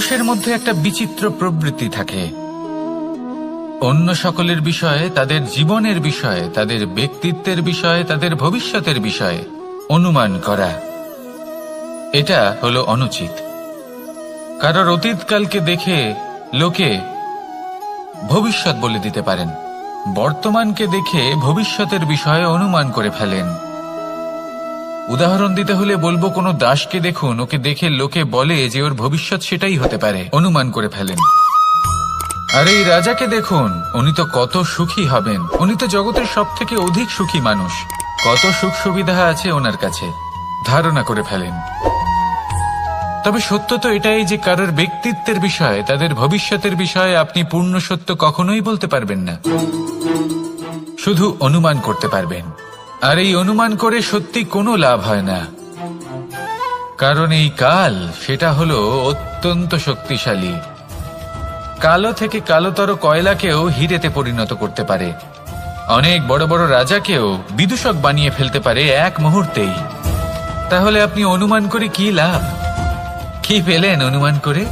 মানুষের মধ্যে একটা বিচিত্র প্রবৃত্তি থাকে, অন্য সকলের বিষয়ে, তাদের জীবনের বিষয়ে, তাদের ব্যক্তিত্বের বিষয়ে, তাদের ভবিষ্যতের বিষয়ে অনুমান করা। এটা হলো অনুচিত। কারোর অতীতকালকে দেখে লোকে ভবিষ্যৎ বলে দিতে পারেন, বর্তমানকে দেখে ভবিষ্যতের বিষয়ে অনুমান করে ফেলেন। উদাহরণ দিতে হলে বলবো, কোনো দাসকে দেখুন, ওকে দেখে লোকে বলে যে ওর ভবিষ্যৎ সেটাই হতে পারে, অনুমান করে ফেলেন। আর এই রাজাকে দেখুন, উনি তো কত সুখী হবেন, উনি তো জগতের সব থেকে অধিক সুখী মানুষ, কত সুখ সুবিধা আছে ওনার কাছে, ধারণা করে ফেলেন। তবে সত্য তো এটাই যে কারোর ব্যক্তিত্বের বিষয়ে, তাদের ভবিষ্যতের বিষয়ে আপনি পূর্ণ সত্য কখনোই বলতে পারবেন না, শুধু অনুমান করতে পারবেন। আর এই অনুমান করে সত্যি কোনো লাভ হয় না, কারণ এই কাল সেটা হলো অত্যন্ত শক্তিশালী। কালো থেকে কালোতর কয়লাকেও হিরেতে পরিণত করতে পারে, অনেক বড় বড় রাজাকেও বিদূষক বানিয়ে ফেলতে পারে এক মুহূর্তেই। তাহলে আপনি অনুমান করে কি লাভ? কি পেলেন অনুমান করে?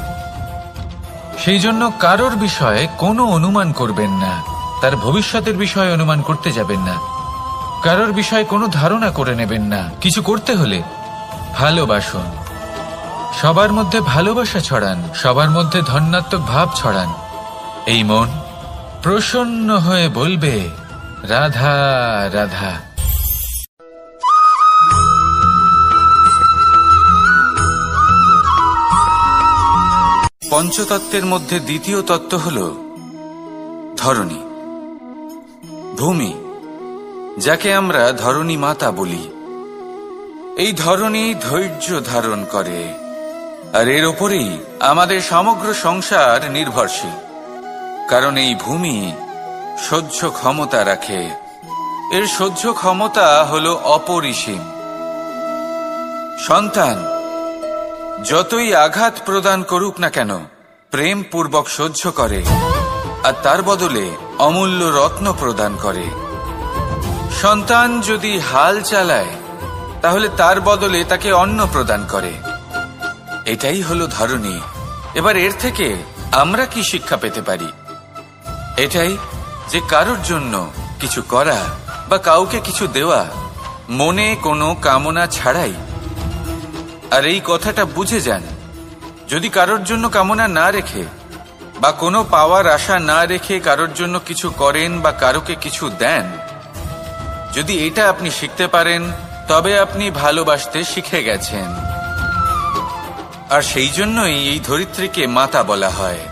সেই জন্য কারোর বিষয়ে কোনো অনুমান করবেন না, তার ভবিষ্যতের বিষয়ে অনুমান করতে যাবেন না, কারোর বিষয়ে কোনো ধারণা করে নেবেন না। কিছু করতে হলে ভালোবাসুন, সবার মধ্যে ভালোবাসা ছড়ান, সবার মধ্যে ধন্যাত্মক ভাব ছড়ান। এই মন প্রসন্ন হয়ে বলবে, রাধা রাধা। পঞ্চতত্ত্বের মধ্যে দ্বিতীয় তত্ত্ব হল ধরণী, ভূমি, যাকে আমরা ধরণী মাতা বলি। এই ধরণী ধৈর্য ধারণ করে, আর এর ওপরেই আমাদের সমগ্র সংসার নির্ভরশীল। কারণ এই ভূমি সহ্য ক্ষমতা রাখে, এর সহ্য ক্ষমতা হল অপরিসীম। সন্তান যতই আঘাত প্রদান করুক না কেন, প্রেম পূর্বক সহ্য করে, আর তার বদলে অমূল্য রত্ন প্রদান করে। সন্তান যদি হাল চালায়, তাহলে তার বদলে তাকে অন্ন প্রদান করে। এটাই হলো ধরণী। এবার এর থেকে আমরা কি শিক্ষা পেতে পারি? এটাই যে কারোর জন্য কিছু করা বা কাউকে কিছু দেওয়া মনে কোনো কামনা ছাড়াই। আর এই কথাটা বুঝে যান, যদি কারোর জন্য কামনা না রেখে বা কোনো পাওয়ার আশা না রেখে কারোর জন্য কিছু করেন বা কারোকে কিছু দেন, যদি এটা আপনি শিখতে পারেন, তবে আপনি ভালোবাসতে শিখে গেছেন। আর সেই জন্যই এই ধরিত্রীকে মাতা বলা হয়।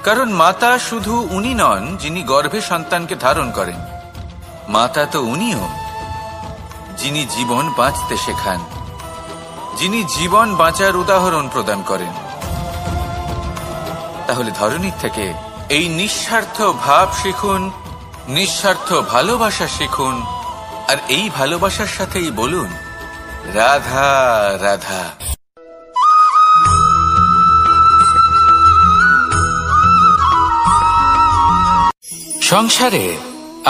কারণ মাতা শুধু উনি নন যিনি গর্ভে সন্তানকে ধারণ করেন, মাতা তো উনিও যিনি জীবন বাঁচতে শেখান, যিনি জীবন বাঁচার উদাহরণ প্রদান করেন। তাহলে ধরণীর থেকে এই নিঃস্বার্থ ভাব শিখুন, নিঃস্বার্থ ভালোবাসা শিখুন, আর এই ভালোবাসার সাথেই বলুন, রাধা রাধা। সংসারে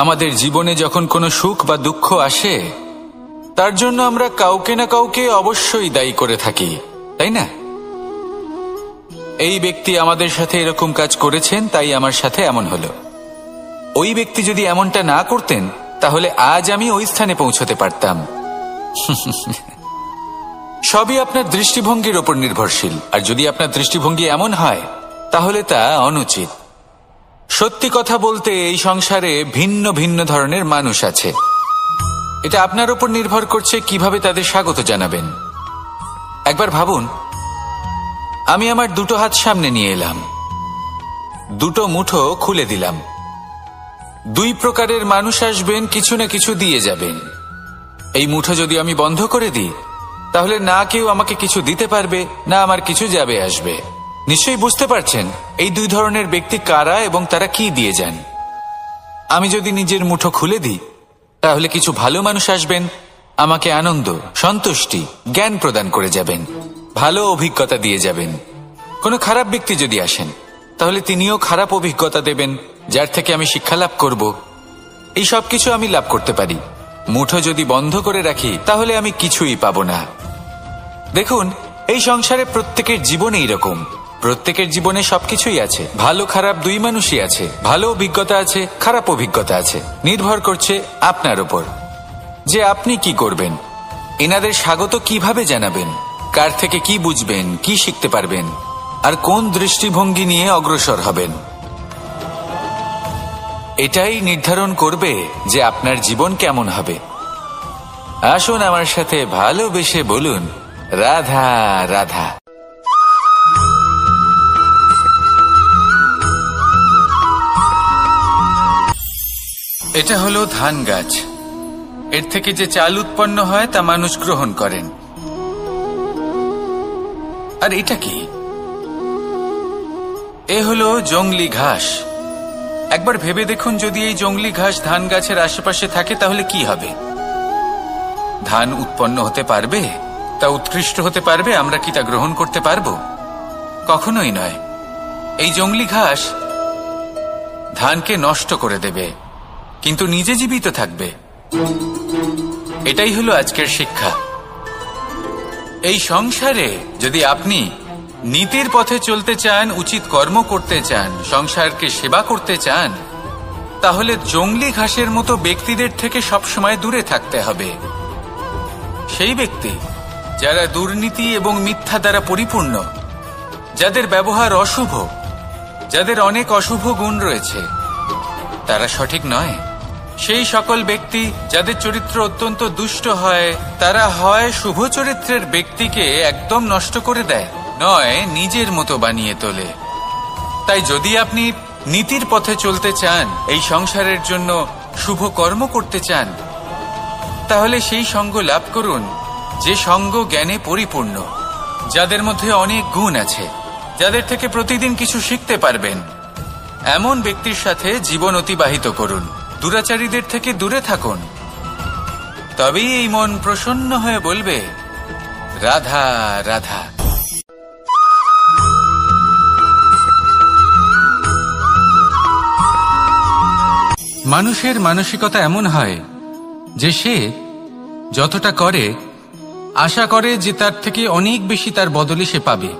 আমাদের জীবনে যখন কোনো সুখ বা দুঃখ আসে, তার জন্য আমরা কাউকে না কাউকে অবশ্যই দায়ী করে থাকি, তাই না? এই ব্যক্তি আমাদের সাথে এরকম কাজ করেছেন, তাই আমার সাথে এমন হলো। ওই ব্যক্তি যদি এমনটা না করতেন, তাহলে আজ আমি ওই স্থানে পৌঁছতে পারতাম। সবই আপনার দৃষ্টিভঙ্গির ওপর নির্ভরশীল। আর যদি আপনার দৃষ্টিভঙ্গি এমন হয়, তাহলে তা অনুচিত। সত্যি কথা বলতে, এই সংসারে ভিন্ন ভিন্ন ধরনের মানুষ আছে। এটা আপনার উপর নির্ভর করছে কিভাবে তাদের স্বাগত জানাবেন। একবার ভাবুন, আমি আমার দুটো হাত সামনে নিয়ে এলাম, দুটো মুঠো খুলে দিলাম। দুই প্রকারের মানুষ আসবেন, কিছু না কিছু দিয়ে যাবেন। এই মুঠো যদি আমি বন্ধ করে দিই, তাহলে না কেউ আমাকে কিছু দিতে পারবে, না আমার কিছু যাবে আসবে। নিশ্চয়ই বুঝতে পারছেন এই দুই ধরনের ব্যক্তি কারা এবং তারা কি দিয়ে যান। আমি যদি নিজের মুঠো খুলে দিই, তাহলে কিছু ভালো মানুষ আসবেন, আমাকে আনন্দ, সন্তুষ্টি, জ্ঞান প্রদান করে যাবেন, ভালো অভিজ্ঞতা দিয়ে যাবেন। কোনো খারাপ ব্যক্তি যদি আসেন, তাহলে তিনিও খারাপ অভিজ্ঞতা দেবেন, যার থেকে আমি শিক্ষা লাভ করব। এই সব কিছু আমি লাভ করতে পারি। মুঠো যদি বন্ধ করে রাখি, তাহলে আমি কিছুই পাবো না। দেখুন, এই সংসারে প্রত্যেকের জীবন এইরকম। প্রত্যেকের জীবনে সবকিছুই আছে, ভালো খারাপ দুই মানুষই আছে, ভালো অভিজ্ঞতা আছে, খারাপ অভিজ্ঞতা আছে। নির্ভর করছে আপনার উপর যে আপনি কি করবেন, এনাদের স্বাগত কিভাবে জানাবেন, কার থেকে কি বুঝবেন, কি শিখতে পারবেন, আর কোন দৃষ্টিভঙ্গি নিয়ে অগ্রসর হবেন। এটাই নির্ধারণ করবে যে আপনার জীবন কেমন হবে। আসুন আমার সাথে ভালোবেসে বলুন, রাধা রাধা। এটা হলো ধান গাছ। এর থেকে যে চাল উৎপন্ন হয় তা মানুষ গ্রহণ করেন। আর এটা কি? এ হলো জংলি ঘাস। একবার ভেবে দেখুন, যদি এই জংলি ঘাস ধান গাছের আশেপাশে থাকে তাহলে কি হবে? ধান উৎপন্ন হতে পারবে? তা উৎকৃষ্ট হতে পারবে? আমরা কি তা গ্রহণ করতে পারবো? কখনোই নয়। এই জংলি ঘাস ধানকে নষ্ট করে দেবে, কিন্তু নিজে জীবিত থাকবে। এটাই হলো আজকের শিক্ষা। এই সংসারে যদি আপনি নীতির পথে চলতে চান, উচিত কর্ম করতে চান, সংসারকে সেবা করতে চান, তাহলে জংলি ঘাসের মতো ব্যক্তিদের থেকে সবসময় দূরে থাকতে হবে। সেই ব্যক্তি যারা দুর্নীতি এবং মিথ্যা দ্বারা পরিপূর্ণ, যাদের ব্যবহার অশুভ, যাদের অনেক অশুভ গুণ রয়েছে, তারা সঠিক নয়। সেই সকল ব্যক্তি যাদের চরিত্র অত্যন্ত দুষ্ট হয়, তারা হয় শুভ চরিত্রের ব্যক্তিকে একদম নষ্ট করে দেয়, নয় নিজের মতো বানিয়ে তোলে। তাই যদি আপনি নীতির পথে চলতে চান, এই সংসারের জন্য শুভ কর্ম করতে চান, তাহলে সেই সঙ্গ লাভ করুন যে সঙ্গ জ্ঞানে পরিপূর্ণ, যাদের মধ্যে অনেক গুণ আছে, যাদের থেকে প্রতিদিন কিছু শিখতে পারবেন। এমন ব্যক্তির সাথে জীবন অতিবাহিত করুন। দুরাচারীদের থেকে দূরে থাকুন। তবেই এই মন প্রসন্ন হয়ে বলবে, রাধা রাধা। মানুষের মানসিকতা এমন হয় যে সে যতটা করে আশা করে যে তার থেকে অনেক বেশি তার বদলে সে পাবে।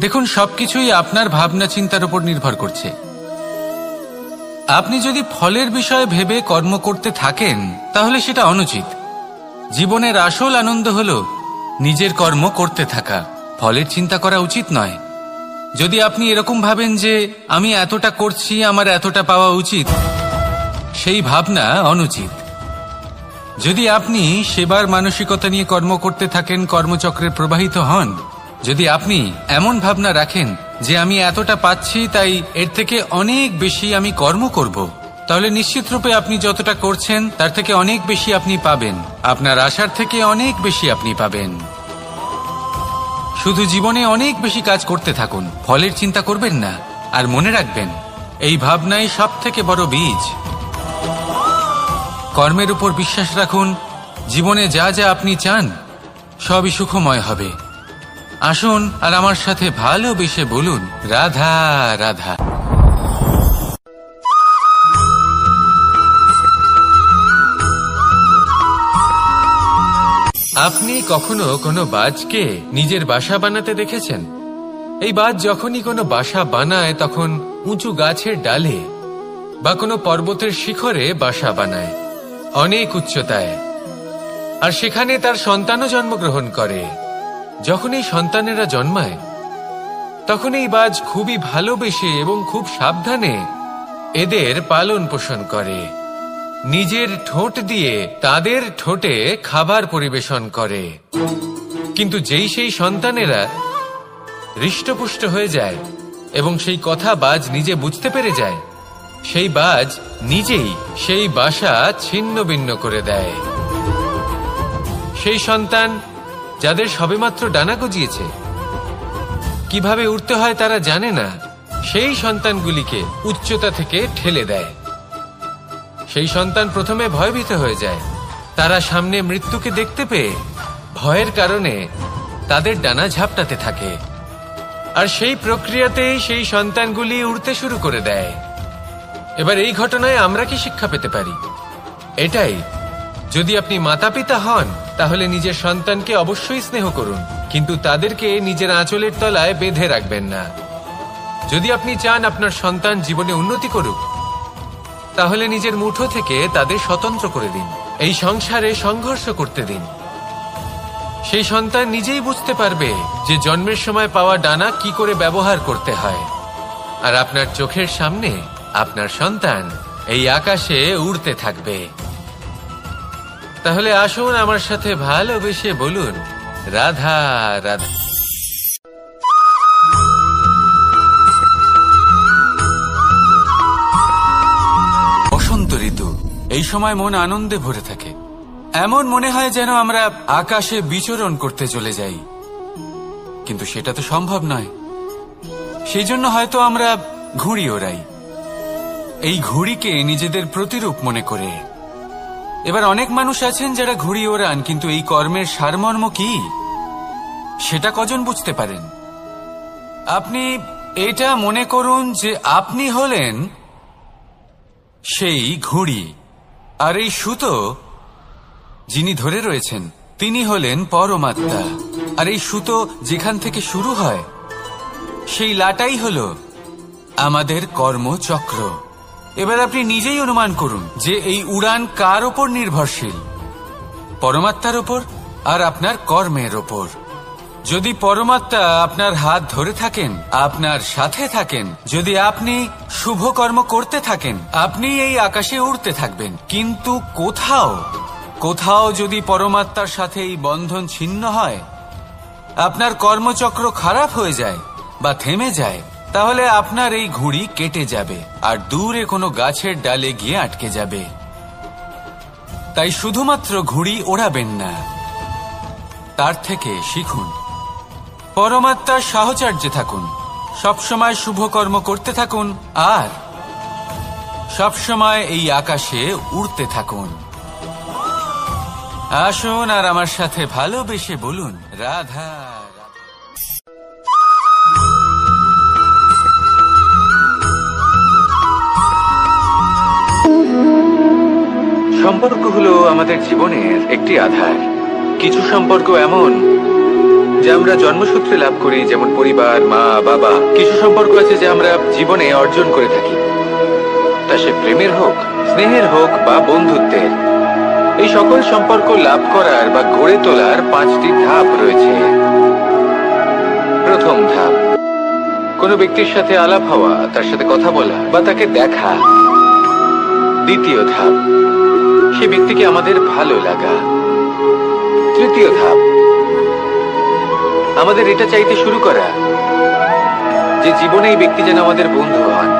দেখুন, সবকিছুই আপনার ভাবনা চিন্তার উপর নির্ভর করছে। আপনি যদি ফলের বিষয়ে ভেবে কর্ম করতে থাকেন তাহলে সেটা অনুচিত। জীবনের আসল আনন্দ হলো নিজের কর্ম করতে থাকা, ফলের চিন্তা করা উচিত নয়। যদি আপনি এরকম ভাবেন যে আমি এতটা করছি, আমার এতটা পাওয়া উচিত, সেই ভাবনা অনুচিত। যদি আপনি সেবার মানসিকতা নিয়ে কর্ম করতে থাকেন, কর্মচক্রে প্রবাহিত হন, যদি আপনি এমন ভাবনা রাখেন যে আমি এতটা পাচ্ছি তাই এর থেকে অনেক বেশি আমি কর্ম করব, তাহলে নিশ্চিতরূপে আপনি যতটা করছেন তার থেকে অনেক বেশি আপনি পাবেন। আপনার আশার থেকে অনেক বেশি আপনি পাবেন। শুধু জীবনে অনেক বেশি কাজ করতে থাকুন, ফলের চিন্তা করবেন না। আর মনে রাখবেন, এই ভাবনাই সব থেকে বড় বীজ। কর্মের উপর বিশ্বাস রাখুন। জীবনে যা যা আপনি চান সবই সুখময় হবে। আসুন আর আমার সাথে ভালোবেসে বলুন, রাধা রাধা। আপনি কখনো কোনো বাজকে নিজের বাসা বানাতে দেখেছেন? এই বাজ যখনই কোনো বাসা বানায় তখন উঁচু গাছের ডালে বা কোনো পর্বতের শিখরে বাসা বানায়, অনেক উচ্চতায়। আর সেখানে তার সন্তানও জন্মগ্রহণ করে। যখন এই সন্তানেরা জন্মায় তখন এই বাজ খুবই ভালোবেসে এবং খুব সাবধানে এদের পালন পোষণ করে। নিজের ঠোঁট দিয়ে তাদের ঠোঁটে খাবার পরিবেশন করে। কিন্তু যেই সেই সন্তানেরা হৃষ্টপুষ্ট হয়ে যায় এবং সেই কথা বাজ নিজে বুঝতে পেরে যায়, সেই বাজ নিজেই সেই বাসা ছিন্ন ভিন্ন করে দেয়। সেই সন্তান যাদের সবেমাত্র ডানা গজিয়েছে, কিভাবে উড়তে হয় তারা জানে না, সেই সন্তানগুলিকে উচ্চতা থেকে ঠেলে দেয়। সেই সন্তান প্রথমে ভয়ভীত হয়ে যায়। তারা সামনে মৃত্যুকে দেখতে পেয়ে ভয়ের কারণে তাদের ডানা ঝাপটাতে থাকে। আর সেই প্রক্রিয়াতেই সেই সন্তানগুলি উড়তে শুরু করে দেয়। এবার এই ঘটনায় আমরা কি শিক্ষা পেতে পারি? এটাই যদি আপনি মাতা পিতা হন তাহলে নিজের সন্তানকে অবশ্যই স্নেহ করুন, কিন্তু তাদেরকে নিজের আঁচলের তলায় বেঁধে রাখবেন না। যদি আপনি চান আপনার সন্তান জীবনে উন্নতি করুক, তাহলে নিজের মুঠো থেকে তাদের স্বতন্ত্র করে দিন। এই সংসারে সংঘর্ষ করতে দিন। সেই সন্তান নিজেই বুঝতে পারবে যে জন্মের সময় পাওয়া ডানা কি করে ব্যবহার করতে হয়। আর আপনার চোখের সামনে আপনার সন্তান এই আকাশে উড়তে থাকবে। তাহলে আসুন আমার সাথে ভালোবেসে বলুন, রাধা রাধা। বসন্ত ঋতু, এই সময় মন আনন্দে ভরে থাকে। এমন মনে হয় যেন আমরা আকাশে বিচরণ করতে চলে যাই, কিন্তু সেটা তো সম্ভব নয়। সেই জন্য হয়তো আমরা ঘুড়ি ওড়াই, এই ঘুড়িকে নিজেদের প্রতিরূপ মনে করে। এবার অনেক মানুষ আছেন যারা ঘুড়ি ওড়ান, কিন্তু এই কর্মের সারমর্ম কি সেটা কজন বুঝতে পারেন? আপনি এটা মনে করুন যে আপনি হলেন সেই ঘুড়ি, আর এই সুতো যিনি ধরে রয়েছেন তিনি হলেন পরমাত্মা। আর এই সুতো যেখান থেকে শুরু হয় সেই লাটাই হলো আমাদের কর্মচক্র। এবার আপনি নিজেই অনুমান করুন যে এই উড়ান কার ওপর নির্ভরশীল, পরমাত্মার ওপর আর আপনার কর্মের ওপর। যদি পরমাত্মা আপনার হাত ধরে থাকেন, আপনার সাথে থাকেন, যদি আপনি শুভ কর্ম করতে থাকেন, আপনি এই আকাশে উড়তে থাকবেন। কিন্তু কোথাও কোথাও যদি পরমাত্মার সাথে এই বন্ধন ছিন্ন হয়, আপনার কর্মচক্র খারাপ হয়ে যায় বা থেমে যায়, তাহলে আপনার এই ঘুড়ি কেটে যাবে আর দূরে কোনো গাছের ডালে গিয়ে আটকে যাবে। তাই শুধুমাত্র ঘুড়ি ওড়াবেন না, তার থেকে শিখুন, পরমাত্মার সাহচর্যে থাকুন, সবসময় শুভ কর্ম করতে থাকুন আর সবসময় এই আকাশে উড়তে থাকুন। আসুন আর আমার সাথে ভালোবেসে বলুন, রাধা রাধা। সম্পর্ক হলো আমাদের জীবনের একটি আধার। কিছু সম্পর্ক এমন যা আমরা জন্মসূত্রে লাভ করি, যেমন পরিবার, মা, বাবা। কিছু সম্পর্ক আছে যা আমরা জীবনে অর্জন করে থাকি, তা সে প্রেমের হোক, স্নেহের হোক বা বন্ধুত্বের। এই সকল সম্পর্ক লাভ করার বা গড়ে তোলার 5টি ধাপ রয়েছে। প্রথম ধাপ, কোনো ব্যক্তির সাথে আলাপ হওয়া, তার সাথে কথা বলা বা তাকে দেখা। দ্বিতীয় ধাপ, সে ব্যক্তিকে আমাদের ভালো লাগা। তৃতীয় ধাপ, আমাদের এটা চাইতে শুরু করা যে জীবনে এই ব্যক্তি যেন আমাদের বন্ধু হন,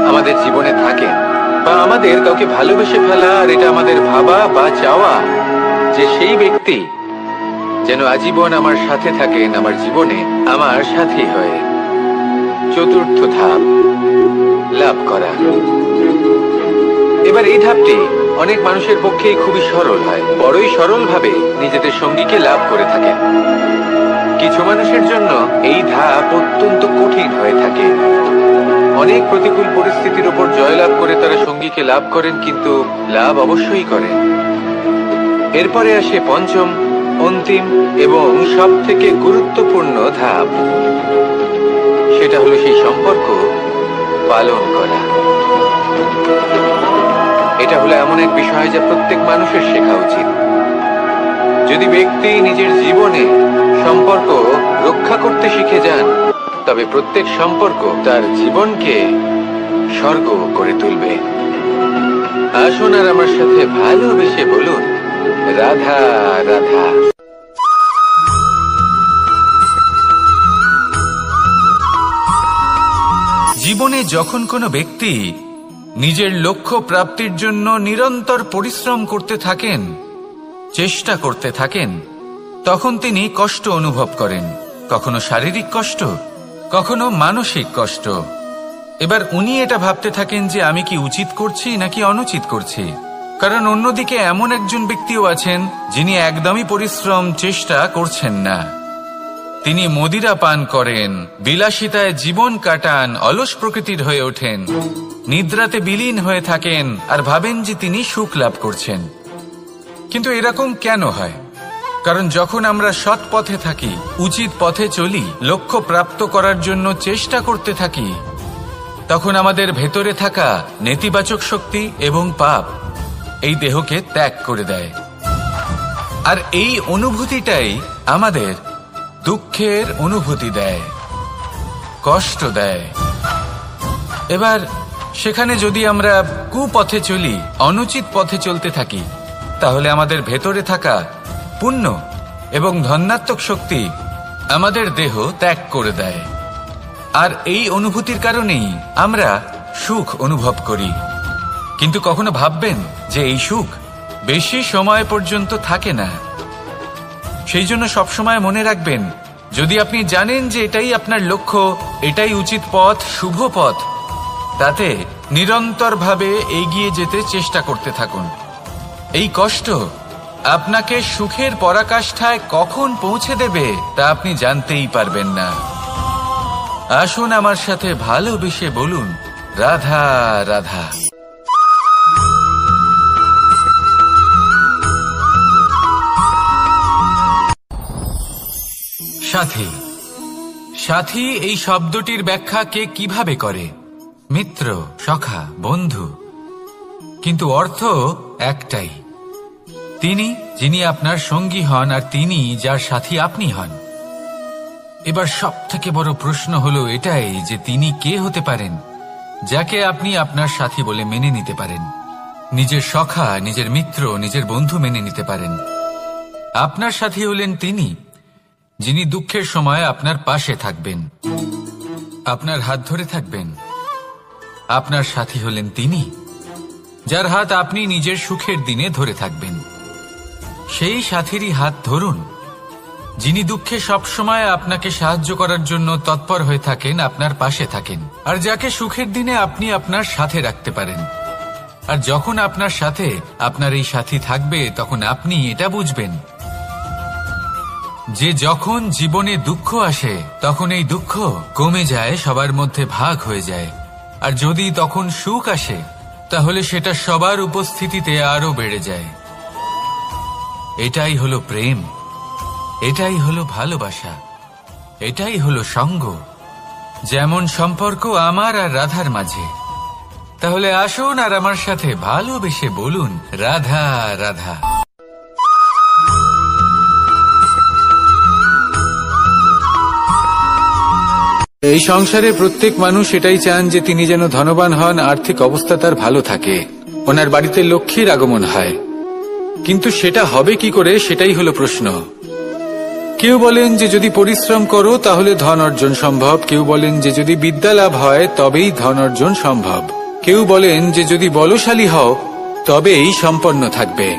আমাদের জীবনে থাকেন, বা আমাদের কাউকে ভালোবেসে ফেলা আর এটা আমাদের ভাবা বা চাওয়া যে সেই ব্যক্তি যেন আজীবন আমার সাথে থাকেন, আমার জীবনে আমার সাথী হয়ে। চতুর্থ ধাপ, লাভ করা। এবার এই ধাপটি অনেক মানুষের পক্ষেই খুবই সরল হয়, বড়ই সরলভাবে নিজেদের সঙ্গীকে লাভ করে থাকেন। কিছু মানুষের জন্য এই ধাপ অত্যন্ত কঠিন হয়ে থাকে। অনেক প্রতিকূল পরিস্থিতির উপর জয়লাভ করে তারা সঙ্গীকে লাভ করেন, কিন্তু লাভ অবশ্যই করেন। এরপরে আসে পঞ্চম, অন্তিম এবং সব থেকে গুরুত্বপূর্ণ ধাপ। সেটা হলো সেই সম্পর্ক পালন করা। এটা হলো এমন এক বিষয় যা প্রত্যেক মানুষের শেখা উচিত। যদি ব্যক্তি নিজের জীবনে সম্পর্ক রক্ষা করতে শিখে যান, তবে প্রত্যেক সম্পর্ক তার জীবনকে স্বর্গ করে তুলবে। আসুন আর আমার সাথে ভালোবেসে বলুন, রাধা রাধা। জীবনে যখন কোনো ব্যক্তি নিজের লক্ষ্য প্রাপ্তির জন্য নিরন্তর পরিশ্রম করতে থাকেন, চেষ্টা করতে থাকেন, তখন তিনি কষ্ট অনুভব করেন, কখনো শারীরিক কষ্ট, কখনো মানসিক কষ্ট। এবার উনি এটা ভাবতে থাকেন যে আমি কি উচিত করছি নাকি অনুচিত করছি। কারণ অন্যদিকে এমন একজন ব্যক্তিও আছেন যিনি একদমই পরিশ্রম চেষ্টা করছেন না। তিনি মদিরা পান করেন, বিলাসিতায় জীবন কাটান, অলস প্রকৃতির হয়ে ওঠেন, নিদ্রাতে বিলীন হয়ে থাকেন আর ভাবেন যে তিনি সুখ লাভ করছেন। কিন্তু এরকম কেন হয়? কারণ যখন আমরা সৎ পথে থাকি, উচিত পথে চলি, লক্ষ্য প্রাপ্ত করার জন্য চেষ্টা করতে থাকি, তখন আমাদের ভেতরে থাকা নেতিবাচক শক্তি এবং পাপ এই দেহকে ত্যাগ করে দেয়। আর এই অনুভূতিটাই আমাদের দুঃখের অনুভূতি দেয়, কষ্ট দেয়। এবার সেখানে যদি আমরা কুপথে চলি, অনুচিত পথে চলতে থাকি, তাহলে আমাদের ভেতরে থাকা পুণ্য এবং ধনাত্মক শক্তি আমাদের দেহ ত্যাগ করে দেয়। আর এই অনুভূতির কারণেই আমরা সুখ অনুভব করি। কিন্তু কখনো ভাববেন যে এই সুখ বেশি সময় পর্যন্ত থাকে না। সেই জন্য সবসময় মনে রাখবেন, যদি আপনি জানেন যে এটাই আপনার লক্ষ্য, এটাই উচিত পথ, শুভ পথ, তাতে নিরন্তরভাবে এগিয়ে যেতে চেষ্টা করতে থাকুন। এই কষ্ট আপনাকে সুখের পরাকাষ্ঠায় কখন পৌঁছে দেবে তা আপনি জানতেই পারবেন না। আসুন আমার সাথে ভালোবেসে বলুন, রাধা রাধা। সাথী। সাথী এই শব্দটির ব্যাখ্যা কে কিভাবে করে? মিত্র, সখা, বন্ধু। কিন্তু অর্থ একটাই, তিনি যিনি আপনার সঙ্গী হন আর তিনি যার সাথী আপনি হন। এবার সব থেকে বড় প্রশ্ন হলো এটাই যে তিনি কে হতে পারেন যাকে আপনি আপনার সাথী বলে মেনে নিতে পারেন, নিজের সখা, নিজের মিত্র, নিজের বন্ধু মেনে নিতে পারেন। আপনার সাথী হলেন তিনি যিনি দুঃখের সময় আপনার পাশে থাকবেন, আপনার হাত ধরে থাকবেন। আপনার সাথী হলেন তিনি যার হাত আপনি নিজের সুখের দিনে ধরে থাকবেন। সেই সাথীরই হাত ধরুন যিনি দুঃখে সবসময় আপনাকে সাহায্য করার জন্য তৎপর হয়ে থাকেন, আপনার পাশে থাকেন, আর যাকে সুখের দিনে আপনি আপনার সাথে রাখতে পারেন। আর যখন আপনার সাথে আপনার এই সাথী থাকবে, তখন আপনি এটা বুঝবেন যে যখন জীবনে দুঃখ আসে, তখন এই দুঃখ কমে যায়, সবার মধ্যে ভাগ হয়ে যায়। আর যদি তখন সুখ আসে, তাহলে সেটা সবার উপস্থিতিতে আরো বেড়ে যায়। এটাই হলো প্রেম, এটাই হলো ভালোবাসা, এটাই হলো সঙ্গ। যেমন সম্পর্ক আমার আর রাধার মাঝে। তাহলে আসুন আর আমার সাথে ভালোবেসে বলুন, রাধা রাধা। এই সংসারে প্রত্যেক মানুষ এটাই চান যে তিনি যেন ধনবান হন, আর্থিক অবস্থা তার ভালো থাকে, ওনার বাড়িতে লক্ষ্মীর আগমন হয়। কিন্তু সেটা হবে কি করে, সেটাই হলো প্রশ্ন। কেউ বলেন যে যদি পরিশ্রম করো তাহলে ধন অর্জন সম্ভব, কেউ বলেন যে যদি বিদ্যা লাভ হয় তবেই ধন অর্জন সম্ভব, কেউ বলেন যে যদি বলশালী হও তবেই সম্পন্ন থাকবে।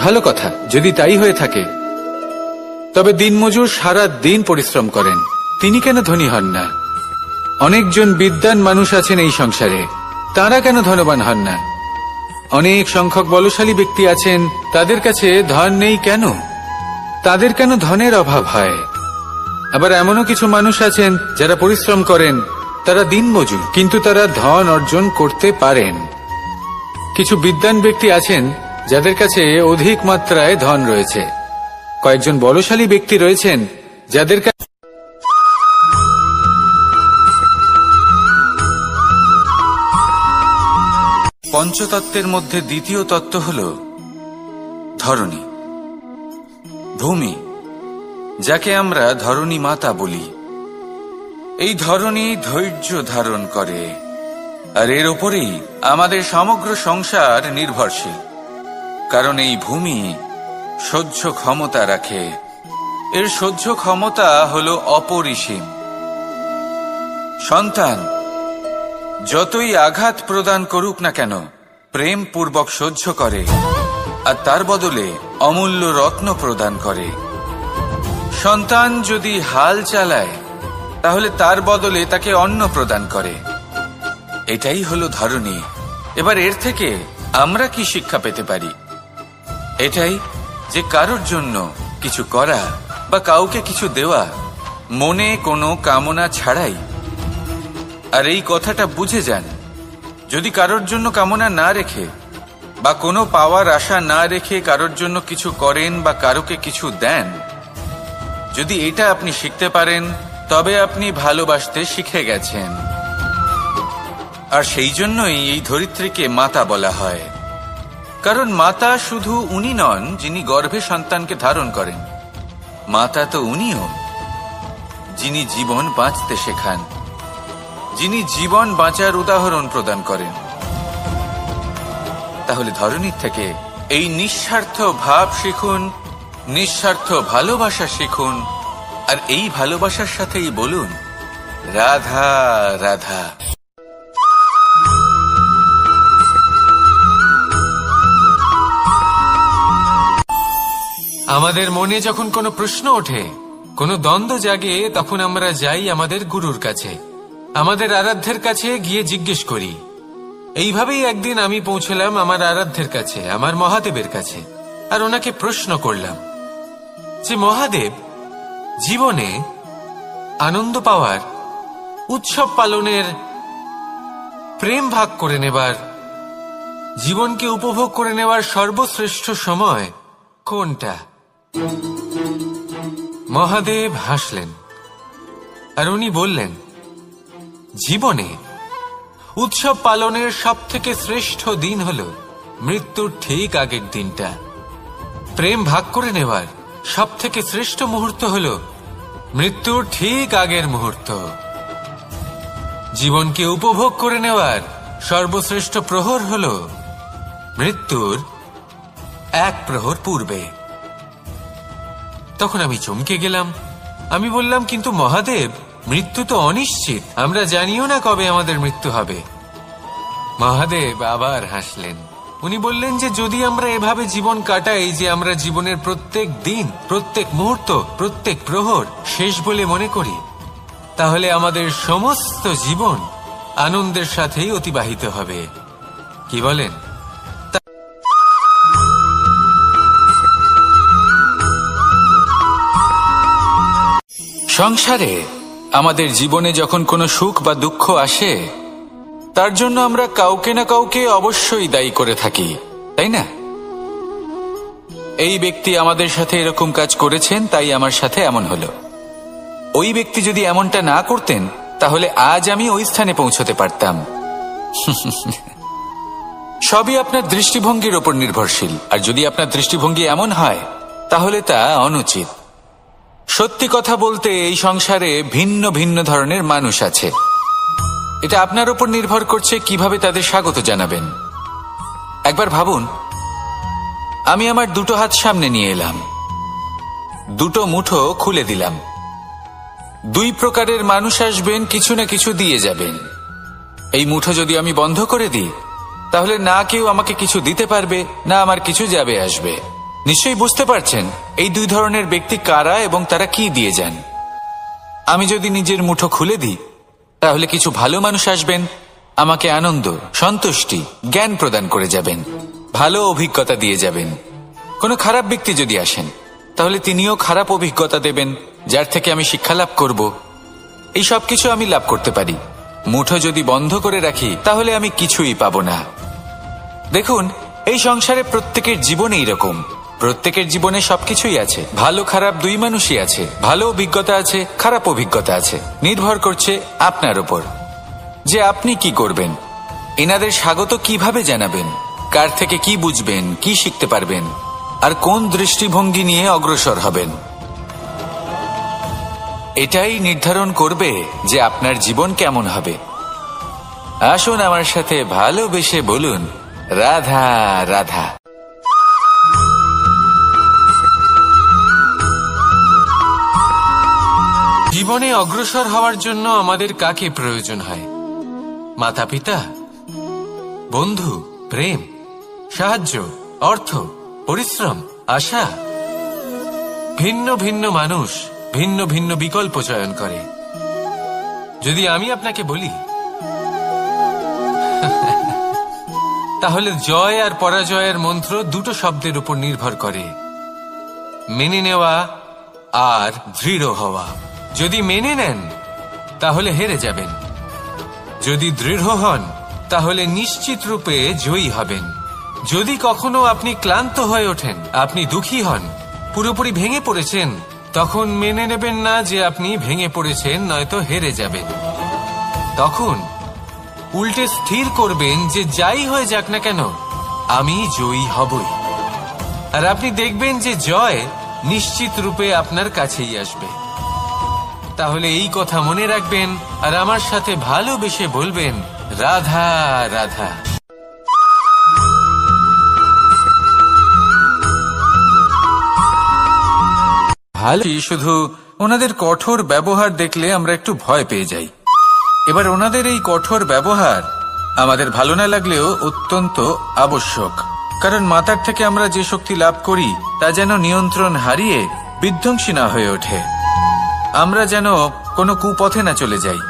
ভালো কথা, যদি তাই হয়ে থাকে, তবে দিনমজুর সারা দিন পরিশ্রম করেন, তিনি কেন ধনী হন না? অনেকজন বিদ্বান মানুষ আছেন এই সংসারে, তারা কেন ধনবান হন না? অনেক সংখ্যক বলশালী ব্যক্তি আছেন, তাদের কাছে ধন নেই কেন? তাদের কেন ধনের অভাব হয়? আবার এমনও কিছু মানুষ আছেন যারা পরিশ্রম করেন, তারা দিনমজুর, কিন্তু তারা ধন অর্জন করতে পারেন। কিছু বিদ্বান ব্যক্তি আছেন যাদের কাছে অধিক মাত্রায় ধন রয়েছে, কয়েকজন বলশালী ব্যক্তি রয়েছেন যাদের কাছে পঞ্চতত্ত্বের মধ্যে দ্বিতীয় তত্ত্ব হল ধরণী, ভূমি, যাকে আমরা ধরণী মাতা বলি। এই ধরণী ধৈর্য ধারণ করে, আর এর ওপরেই আমাদের সমগ্র সংসার নির্ভরশীল। কারণ এই ভূমি সহ্য ক্ষমতা রাখে, এর সহ্য ক্ষমতা হল অপরিসীম। সন্তান যতই আঘাত প্রদান করুক না কেন, প্রেম পূর্বক সহ্য করে, আর তার বদলে অমূল্য রত্ন প্রদান করে। সন্তান যদি হাল চালায়, তাহলে তার বদলে তাকে অন্ন প্রদান করে। এটাই হলো ধরণী। এবার এর থেকে আমরা কি শিক্ষা পেতে পারি? এটাই যে কারোর জন্য কিছু করা বা কাউকে কিছু দেওয়া মনে কোনো কামনা ছাড়াই। আর এই কথাটা বুঝে যান, যদি কারোর জন্য কামনা না রেখে বা কোনো পাওয়ার আশা না রেখে কারোর জন্য কিছু করেন বা কারোকে কিছু দেন, যদি এটা আপনি শিখতে পারেন তবে আপনি ভালোবাসতে শিখে গেছেন। আর সেই জন্যই এই ধরিত্রীকে মাতা বলা হয়, কারণ মাতা শুধু উনি নন যিনি গর্ভে সন্তানকে ধারণ করেন, মাতা তো উনিও যিনি জীবন বাঁচতে শেখান, যিনি জীবন বাঁচার উদাহরণ প্রদান করেন। তাহলে ধরনীর থেকে এই নিঃস্বার্থ ভাব শিখুন, নিঃস্বার্থ ভালোবাসা শিখুন, আর এই ভালোবাসার সাথেই বলুন রাধা রাধা। আমাদের মনে যখন কোনো প্রশ্ন ওঠে, কোনো দ্বন্দ্ব জাগে, তখন আমরা যাই আমাদের গুরুর কাছে, আমাদের আরাধ্যের কাছে গিয়ে জিজ্ঞেস করি। এইভাবেই একদিন আমি পৌঁছলাম আমার আরাধ্যের কাছে, আমার মহাদেবের কাছে, আর ওনাকে প্রশ্ন করলাম যে মহাদেব, জীবনে আনন্দ পাওয়ার, উৎসব পালনের, প্রেম ভাগ করে নেবার, জীবনকে উপভোগ করে নেওয়ার সর্বশ্রেষ্ঠ সময় কোনটা? মহাদেব হাসলেন আর উনি বললেন, জীবনে উৎসব পালনের সবথেকে শ্রেষ্ঠ দিন হল মৃত্যুর ঠিক আগের দিনটা। প্রেম ভাগ করে নেওয়ার সবথেকে শ্রেষ্ঠ মুহূর্ত হল মৃত্যুর ঠিক আগের মুহূর্ত। জীবনকে উপভোগ করে নেওয়ার সর্বশ্রেষ্ঠ প্রহর হল মৃত্যুর এক প্রহর পূর্বে। তখন আমি চমকে গেলাম। আমি বললাম, কিন্তু মহাদেব, মৃত্যু তো অনিশ্চিত, আমরা জানিও না কবে আমাদের মৃত্যু হবে। মহাদেব আবার হাসলেন। উনি বললেন যে যদি আমরা এভাবে জীবন কাটাই যে আমরা জীবনের প্রত্যেক দিন, প্রত্যেক মুহূর্ত, প্রত্যেক প্রহর শেষ বলে মনে করি, তাহলে আমাদের সমস্ত জীবন আনন্দের সাথেই অতিবাহিত হবে। কি বলেন? সংসারে আমাদের জীবনে যখন কোনো সুখ বা দুঃখ আসে, তার জন্য আমরা কাউকে না কাউকে অবশ্যই দায়ী করে থাকি, তাই না? এই ব্যক্তি আমাদের সাথে এরকম কাজ করেছেন, তাই আমার সাথে এমন হলো। ওই ব্যক্তি যদি এমনটা না করতেন, তাহলে আজ আমি ওই স্থানে পৌঁছতে পারতাম। সবই আপনার দৃষ্টিভঙ্গির ওপর নির্ভরশীল, আর যদি আপনার দৃষ্টিভঙ্গি এমন হয়, তাহলে তা অনুচিত। সত্যি কথা বলতে, এই সংসারে ভিন্ন ভিন্ন ধরনের মানুষ আছে। এটা আপনার উপর নির্ভর করছে কিভাবে তাদের স্বাগত জানাবেন। একবার ভাবুন, আমি আমার দুটো হাত সামনে নিয়ে এলাম, দুটো মুঠো খুলে দিলাম। দুই প্রকারের মানুষ আসবেন, কিছু না কিছু দিয়ে যাবেন। এই মুঠো যদি আমি বন্ধ করে দিই, তাহলে না কেউ আমাকে কিছু দিতে পারবে, না আমার কিছু যাবে আসবে। নিশ্চয়ই বুঝতে পারছেন এই দুই ধরনের ব্যক্তি কারা এবং তারা কি দিয়ে যান। আমি যদি নিজের মুঠো খুলে দিই, তাহলে কিছু ভালো মানুষ আসবেন, আমাকে আনন্দ, সন্তুষ্টি, জ্ঞান প্রদান করে যাবেন, ভালো অভিজ্ঞতা দিয়ে যাবেন। কোনো খারাপ ব্যক্তি যদি আসেন, তাহলে তিনিও খারাপ অভিজ্ঞতা দেবেন, যার থেকে আমি শিক্ষা লাভ করব। এই সব কিছু আমি লাভ করতে পারি। মুঠো যদি বন্ধ করে রাখি, তাহলে আমি কিছুই পাবো না। দেখুন, এই সংসারে প্রত্যেকের জীবনে এইরকম। প্রত্যেকের জীবনে সবকিছুই আছে, ভালো খারাপ দুই মানুষই আছে, ভালো অভিজ্ঞতা আছে, খারাপ অভিজ্ঞতা আছে। নির্ভর করছে আপনার উপর যে আপনি কি করবেন, এনাদের স্বাগত কিভাবে জানাবেন, কার থেকে কি বুঝবেন, কি শিখতে পারবেন, আর কোন দৃষ্টিভঙ্গি নিয়ে অগ্রসর হবেন। এটাই নির্ধারণ করবে যে আপনার জীবন কেমন হবে। আসুন আমার সাথে ভালোবেসে বলুন রাধা রাধা। জীবনে অগ্রসর হওয়ার জন্য আমাদের কাকে প্রয়োজন হয়? মাতা পিতা, বন্ধু, প্রেম, সাহায্য, অর্থ, পরিশ্রম, আশা। ভিন্ন ভিন্ন মানুষ ভিন্ন ভিন্ন বিকল্প চয়ন করে। যদি আমি আপনাকে বলি, তাহলে জয় আর পরাজয়ের মন্ত্র দুটো শব্দের উপর নির্ভর করে, মেনে নেওয়া আর দৃঢ় হওয়া। যদি মেনে নেন, তাহলে হেরে যাবেন। যদি দৃঢ় হন, তাহলে নিশ্চিত রূপে জয়ী হবেন। যদি কখনো আপনি ক্লান্ত হয়ে ওঠেন, আপনি দুঃখী হন, পুরোপুরি ভেঙে পড়েছেন, তখন মেনে নেবেন না যে আপনি ভেঙে পড়েছেন, নয়তো হেরে যাবেন। তখন উল্টে স্থির করবেন যে যাই হয়ে যাক না কেন, আমি জয়ী হবই। আর আপনি দেখবেন যে জয় নিশ্চিত রূপে আপনার কাছেই আসবে। তাহলে এই কথা মনে রাখবেন আর আমার সাথে ভালোবেসে বলবেন, রাধা রাধা। ভালো, শুধু ওনাদের কঠোর ব্যবহার দেখলে আমরা একটু ভয় পেয়ে যাই। এবার ওনাদের এই কঠোর ব্যবহার আমাদের ভালো না লাগলেও অত্যন্ত আবশ্যক, কারণ মাতার থেকে আমরা যে শক্তি লাভ করি তা যেন নিয়ন্ত্রণ হারিয়ে বিধ্বংসী না হয়ে ওঠে। আমরা যেন কোনো কুপথে না চলে যাই,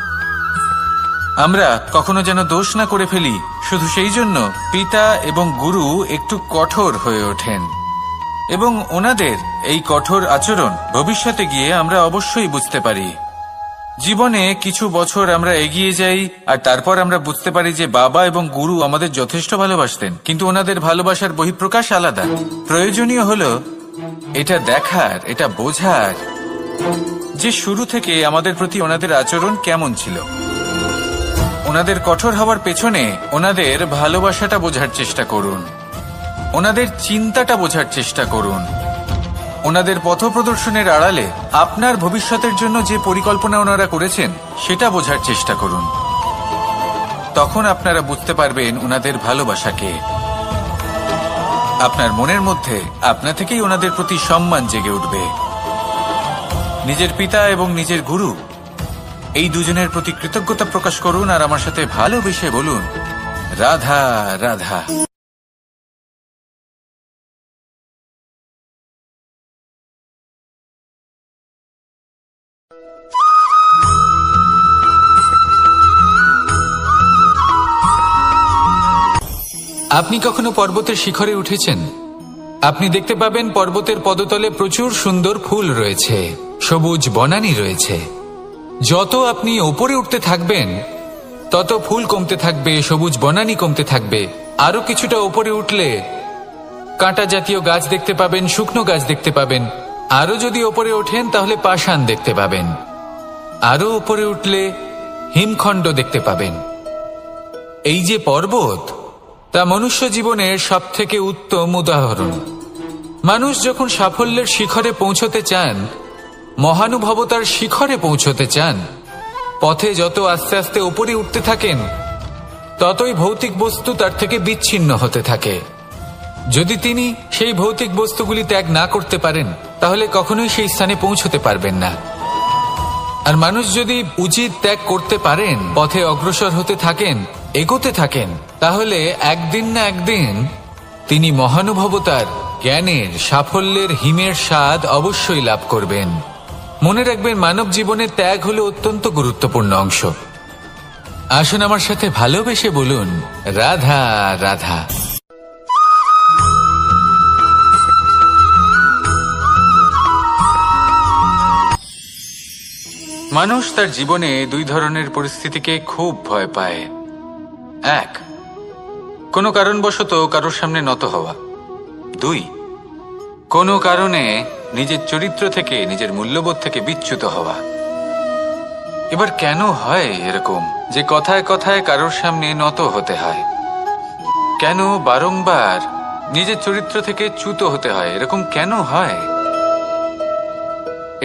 আমরা কখনো যেন দোষ না করে ফেলি। শুধু সেই জন্য পিতা এবং গুরু একটু কঠোর হয়ে ওঠেন, এবং ওনাদের এই কঠোর আচরণ ভবিষ্যতে গিয়ে আমরা অবশ্যই বুঝতে পারি। জীবনে কিছু বছর আমরা এগিয়ে যাই আর তারপর আমরা বুঝতে পারি যে বাবা এবং গুরু আমাদের যথেষ্ট ভালোবাসতেন, কিন্তু ওনাদের ভালোবাসার বহিঃপ্রকাশ আলাদা। প্রয়োজনীয় হলো এটা দেখার, এটা বোঝার যে শুরু থেকে আমাদের প্রতি ওনাদের আচরণ কেমন ছিল। ওনাদের কঠোর হওয়ার পেছনে ওনাদের ভালোবাসাটা বোঝার চেষ্টা করুন, ওনাদের চিন্তাটা বোঝার চেষ্টা করুন, ওনাদের পথপ্রদর্শনের আড়ালে আপনার ভবিষ্যতের জন্য যে পরিকল্পনা ওনারা করেছেন সেটা বোঝার চেষ্টা করুন। তখন আপনারা বুঝতে পারবেন ওনাদের ভালোবাসাকে। আপনার মনের মধ্যে আপনা থেকেই ওনাদের প্রতি সম্মান জেগে উঠবে। নিজের পিতা এবং নিজের গুরু এই দুজনের প্রতি কৃতজ্ঞতা প্রকাশ করুন আর আমার সাথে ভালোবেসে বলুন, রাধা রাধা। আপনি কখনো পর্বতের শিখরে উঠেছেন? আপনি দেখতে পাবেন পর্বতের পদতলে প্রচুর সুন্দর ফুল রয়েছে, সবুজ বনানী রয়েছে। যত আপনি ওপরে উঠতে থাকবেন তত ফুল কমতে থাকবে, সবুজ বনানী কমতে থাকবে। আরো কিছুটা ওপরে উঠলে কাঁটা জাতীয় গাছ দেখতে পাবেন, শুকনো গাছ দেখতে পাবেন। আরো যদি ওপরে ওঠেন তাহলে পাষাণ দেখতে পাবেন। আরো ওপরে উঠলে হিমখণ্ড দেখতে পাবেন। এই যে পর্বত, তা মনুষ্য জীবনের সবথেকে উত্তম উদাহরণ। মানুষ যখন সাফল্যের শিখরে পৌঁছতে চান, মহানুভবতার শিখরে পৌঁছতে চান, পথে যত আস্তে আস্তে উপরে উঠতে থাকেন ততই ভৌতিক বস্তু তার থেকে বিচ্ছিন্ন হতে থাকে। যদি তিনি সেই ভৌতিক বস্তুগুলি ত্যাগ না করতে পারেন তাহলে কখনোই সেই স্থানে পৌঁছতে পারবেন না। আর মানুষ যদি উচিত ত্যাগ করতে পারেন, পথে অগ্রসর হতে থাকেন, এগোতে থাকেন, তাহলে একদিন না একদিন তিনি মহানুভবতার, জ্ঞানের, সাফল্যের হিমের স্বাদ অবশ্যই লাভ করবেন। মনে রাখবেন, মানব জীবনে ত্যাগ হলো অত্যন্ত গুরুত্বপূর্ণ অংশ। আসুন আমার সাথে ভালোবেসে বলুন, রাধা রাধা। মানুষ তার জীবনে দুই ধরনের পরিস্থিতিকে খুব ভয় পায়। এক, কোনো কারণবশত কারোর সামনে নত হওয়া। দুই, কোনো কারণে নিজের চরিত্র থেকে, নিজের মূল্যবোধ থেকে বিচ্যুত হওয়া। এবার কেন হয় এরকম যে কথায় কথায় কারোর সামনে নত হতে হয়? কেন বারংবার নিজের চরিত্র থেকে চ্যুত হতে হয়? এরকম কেন হয়?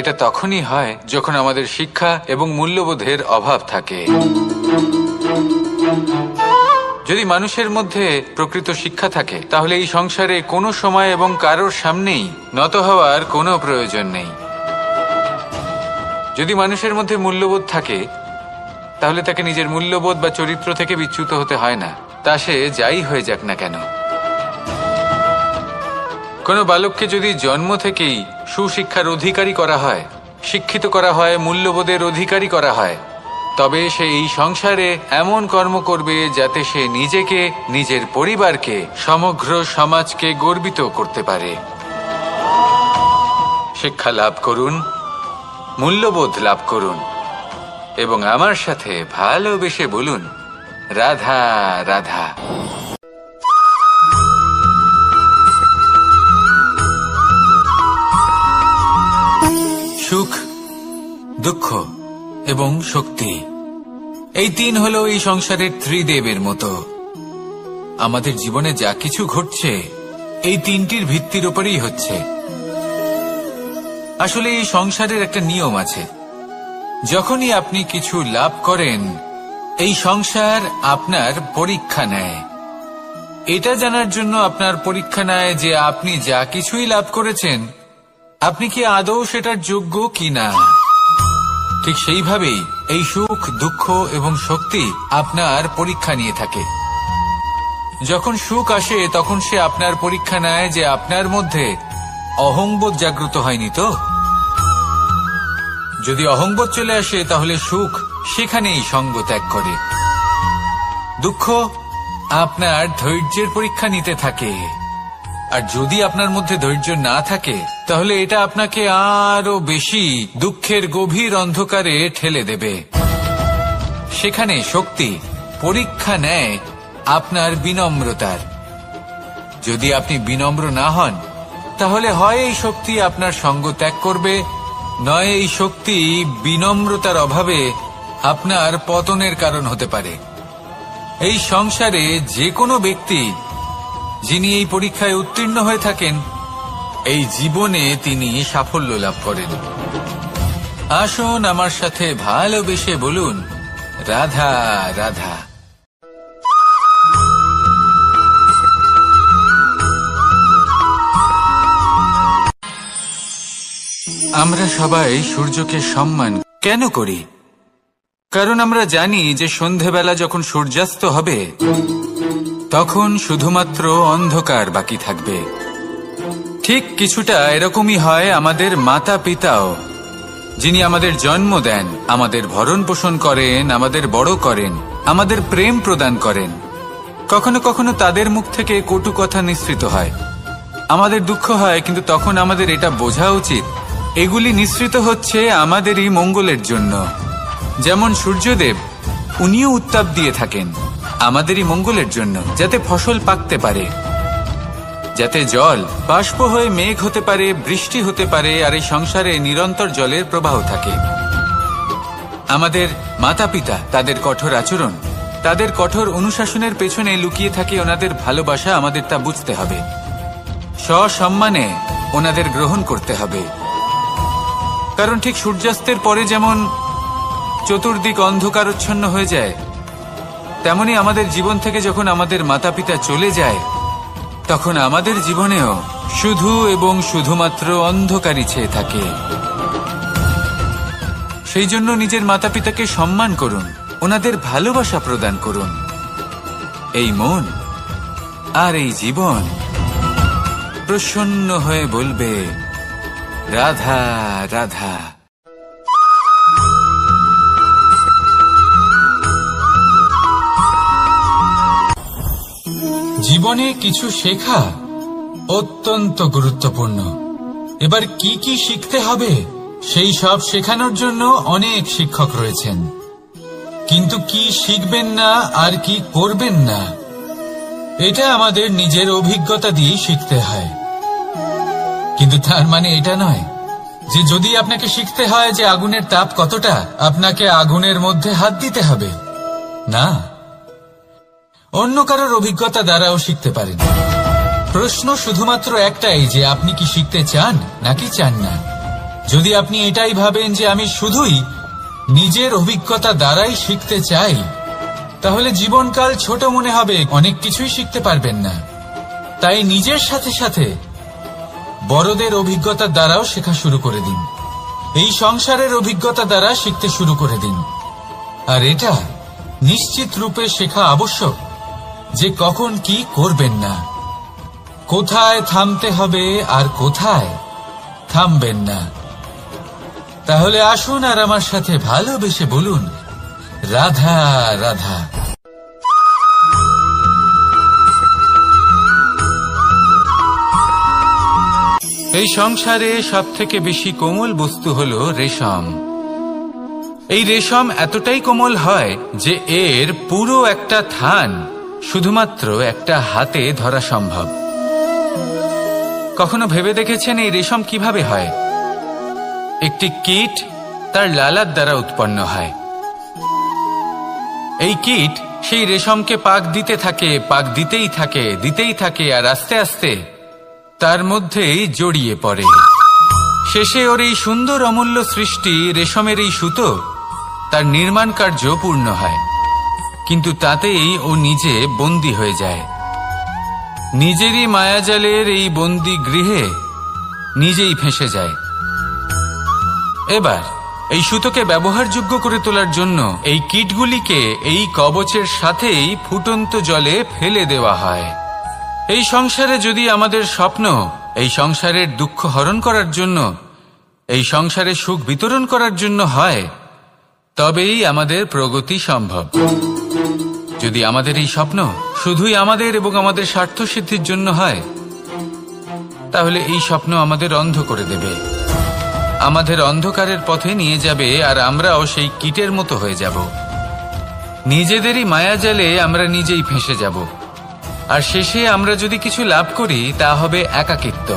এটা তখনই হয় যখন আমাদের শিক্ষা এবং মূল্যবোধের অভাব থাকে। যদি মানুষের মধ্যে প্রকৃত শিক্ষা থাকে তাহলে এই সংসারে কোনো সময় এবং কারোর সামনেই নত হওয়ার কোনো প্রয়োজন নেই। যদি মানুষের মধ্যে মূল্যবোধ থাকে তাহলে তাকে নিজের মূল্যবোধ বা চরিত্র থেকে বিচ্যুত হতে হয় না, তা সে যাই হয়ে যাক না কেন। কোনো বালককে যদি জন্ম থেকেই সুশিক্ষার অধিকারী করা হয়, শিক্ষিত করা হয়, মূল্যবোধের অধিকারী করা হয়, তবে সে এই সংসারে এমন কর্ম করবে যাতে সে নিজেকে, নিজের পরিবারকে, সমগ্র সমাজকে গর্বিত করতে পারে। শিক্ষা লাভ করুন, মূল্যবোধ লাভ করুন এবং আমার সাথে ভালোবেসে বলুন, রাধা রাধা। এবং শক্তি। এই তিন হলো এই সংসারের ত্রিদেবের মতো। আমাদের জীবনে যা কিছু ঘটছে এই তিনটির ভিত্তির উপরেই হচ্ছে। আসলে এই সংসারের একটা নিয়ম আছে, যখনই আপনি কিছু লাভ করেন এই সংসার আপনার পরীক্ষা নেয়। এটা জানার জন্য আপনার পরীক্ষা নেয় যে আপনি যা কিছুই লাভ করেছেন আপনি কি আদৌ সেটার যোগ্য কিনা। ঠিক সেইভাবেই এই সুখ, দুঃখ এবং শক্তি আপনার পরীক্ষা নিয়ে থাকে। যখন সুখ আসে তখন সে আপনার পরীক্ষা নেয় যে আপনার মধ্যে অহংবোধ জাগ্রত হয়নি তো। যদি অহংবোধ চলে আসে তাহলে সুখ সেখানেই সঙ্গ ত্যাগ করে। দুঃখ আপনার ধৈর্যের পরীক্ষা নিতে থাকে, আর যদি আপনার মধ্যে ধৈর্য না থাকে তাহলে এটা আপনাকে আরো বেশি দুঃখের গভীর অন্ধকারে ঠেলে দেবে। সেখানে শক্তি পরীক্ষা নেয় আপনার বিনম্রতার। যদি আপনি বিনম্র না হন তাহলে হয় এই শক্তি আপনার সঙ্গ ত্যাগ করবে, নয় এই শক্তি বিনম্রতার অভাবে আপনার পতনের কারণ হতে পারে। এই সংসারে যে কোনো ব্যক্তি যিনি এই পরীক্ষায় উত্তীর্ণ হয়ে থাকেন এই জীবনে তিনি সাফল্য লাভ করেন। আসুন আমার সাথে ভালোবেসে বলুন, রাধা রাধা। আমরা সবাই সূর্যকে সম্মান কেন করি? কারণ আমরা জানি যে সন্ধেবেলা যখন সূর্যাস্ত হবে তখন শুধুমাত্র অন্ধকার বাকি থাকবে। ঠিক কিছুটা এরকমই হয় আমাদের মাতা পিতাও, যিনি আমাদের জন্ম দেন, আমাদের ভরণ পোষণ করেন, আমাদের বড় করেন, আমাদের প্রেম প্রদান করেন। কখনো কখনো তাদের মুখ থেকে কটু কথা নিঃসৃত হয়, আমাদের দুঃখ হয়, কিন্তু তখন আমাদের এটা বোঝা উচিত এগুলি নিঃসৃত হচ্ছে আমাদেরই মঙ্গলের জন্য। যেমন সূর্যদেব, উনিও উত্তাপ দিয়ে থাকেন আমাদেরই মঙ্গলের জন্য, যাতে ফসল পাকতে পারে, যাতে জল বাষ্প হয়ে মেঘ হতে পারে, বৃষ্টি হতে পারে, আর এই সংসারে নিরন্তর জলের প্রবাহ থাকে। আমাদের মাতা পিতা, তাদের কঠোর আচরণ, তাদের কঠোর অনুশাসনের পেছনে লুকিয়ে থাকে ওনাদের ভালোবাসা। আমাদের তা বুঝতে হবে, সসম্মানে ওনাদের গ্রহণ করতে হবে। কারণ ঠিক সূর্যাস্তের পরে যেমন চতুর্দিক অন্ধকারচ্ছন্ন হয়ে যায়, তেমনি আমাদের জীবন থেকে যখন আমাদের মাতা পিতা চলে যায় তখন আমাদের জীবনেও শুধু এবং শুধুমাত্র অন্ধকারই ছেয়ে থাকে। সেই জন্য নিজের মাতা পিতাকে সম্মান করুন, ওনাদের ভালোবাসা প্রদান করুন। এই মন আর এই জীবন প্রসন্ন হয়ে বলবে, রাধা রাধা। জীবনে কিছু শেখা অত্যন্ত গুরুত্বপূর্ণ। এবার কি কি শিখতে হবে সেই সব শেখানোর জন্য অনেক শিক্ষক রয়েছেন, কিন্তু কি শিখবেন না আর কি করবেন না এটা আমাদের নিজের অভিজ্ঞতা দিয়ে শিখতে হয়। কিন্তু তার মানে এটা নয় যে যদি আপনাকে শিখতে হয় যে আগুনের তাপ কতটা, আপনাকে আগুনের মধ্যে হাত দিতে হবে। না, অন্য কারোর অভিজ্ঞতা দ্বারাও শিখতে পারেন। প্রশ্ন শুধুমাত্র একটাই যে আপনি কি শিখতে চান নাকি চান না। যদি আপনি এটাই ভাবেন যে আমি শুধুই নিজের অভিজ্ঞতা দ্বারাই শিখতে চাই, তাহলে জীবনকাল ছোট মনে হবে, অনেক কিছুই শিখতে পারবেন না। তাই নিজের সাথে সাথে বড়দের অভিজ্ঞতা দ্বারাও শেখা শুরু করে দিন। এই সংসারের অভিজ্ঞতা দ্বারা শিখতে শুরু করে দিন। আর এটা নিশ্চিত রূপে শেখা আবশ্যক যে কখন কি করবেন না, কোথায় থামতে হবে আর কোথায় থামবেন না। তাহলে আসুন আর আমার সাথে ভালোবেসে বলুন, রাধা রাধা। এই সংসারে সবথেকে বেশি কোমল বস্তু হলো রেশম। এই রেশম এতটাই কোমল হয় যে এর পুরো একটা থান শুধুমাত্র একটা হাতে ধরা সম্ভব। কখনো ভেবে দেখেছেন এই রেশম কিভাবে হয়? একটি কীট তার লালার দ্বারা উৎপন্ন হয়। এই কীট সেই রেশমকে পাক দিতে থাকে, পাক দিতেই থাকে আর আস্তে আস্তে তার মধ্যেই জড়িয়ে পড়ে। শেষে ওর এই সুন্দর অমূল্য সৃষ্টি রেশমের এই সুতো তার নির্মাণ কার্য পূর্ণ হয়, কিন্তু তাতেই ও নিজে বন্দী হয়ে যায়। নিজেরই মায়াজালের এই বন্দী গৃহে নিজেই ফেঁসে যায়। এবার এই সুতোকে ব্যবহারযোগ্য করে তোলার জন্য এই কীটগুলিকে এই কবচের সাথেই ফুটন্ত জলে ফেলে দেওয়া হয়। এই সংসারে যদি আমাদের স্বপ্ন এই সংসারের দুঃখ হরণ করার জন্য, এই সংসারে সুখ বিতরণ করার জন্য হয়, তবেই আমাদের প্রগতি সম্ভব। যদি আমাদের এই স্বপ্ন শুধুই আমাদের এবং আমাদের স্বার্থ সিদ্ধির জন্য হয়, তাহলে এই স্বপ্ন আমাদের অন্ধ করে দেবে, আমাদের অন্ধকারের পথে নিয়ে যাবে, আর আমরাও সেই কীটের মতো হয়ে যাব। নিজেদেরই মায়াজালে আমরা নিজেই ফেঁসে যাব, আর শেষে আমরা যদি কিছু লাভ করি তা হবে একাকিত্ব,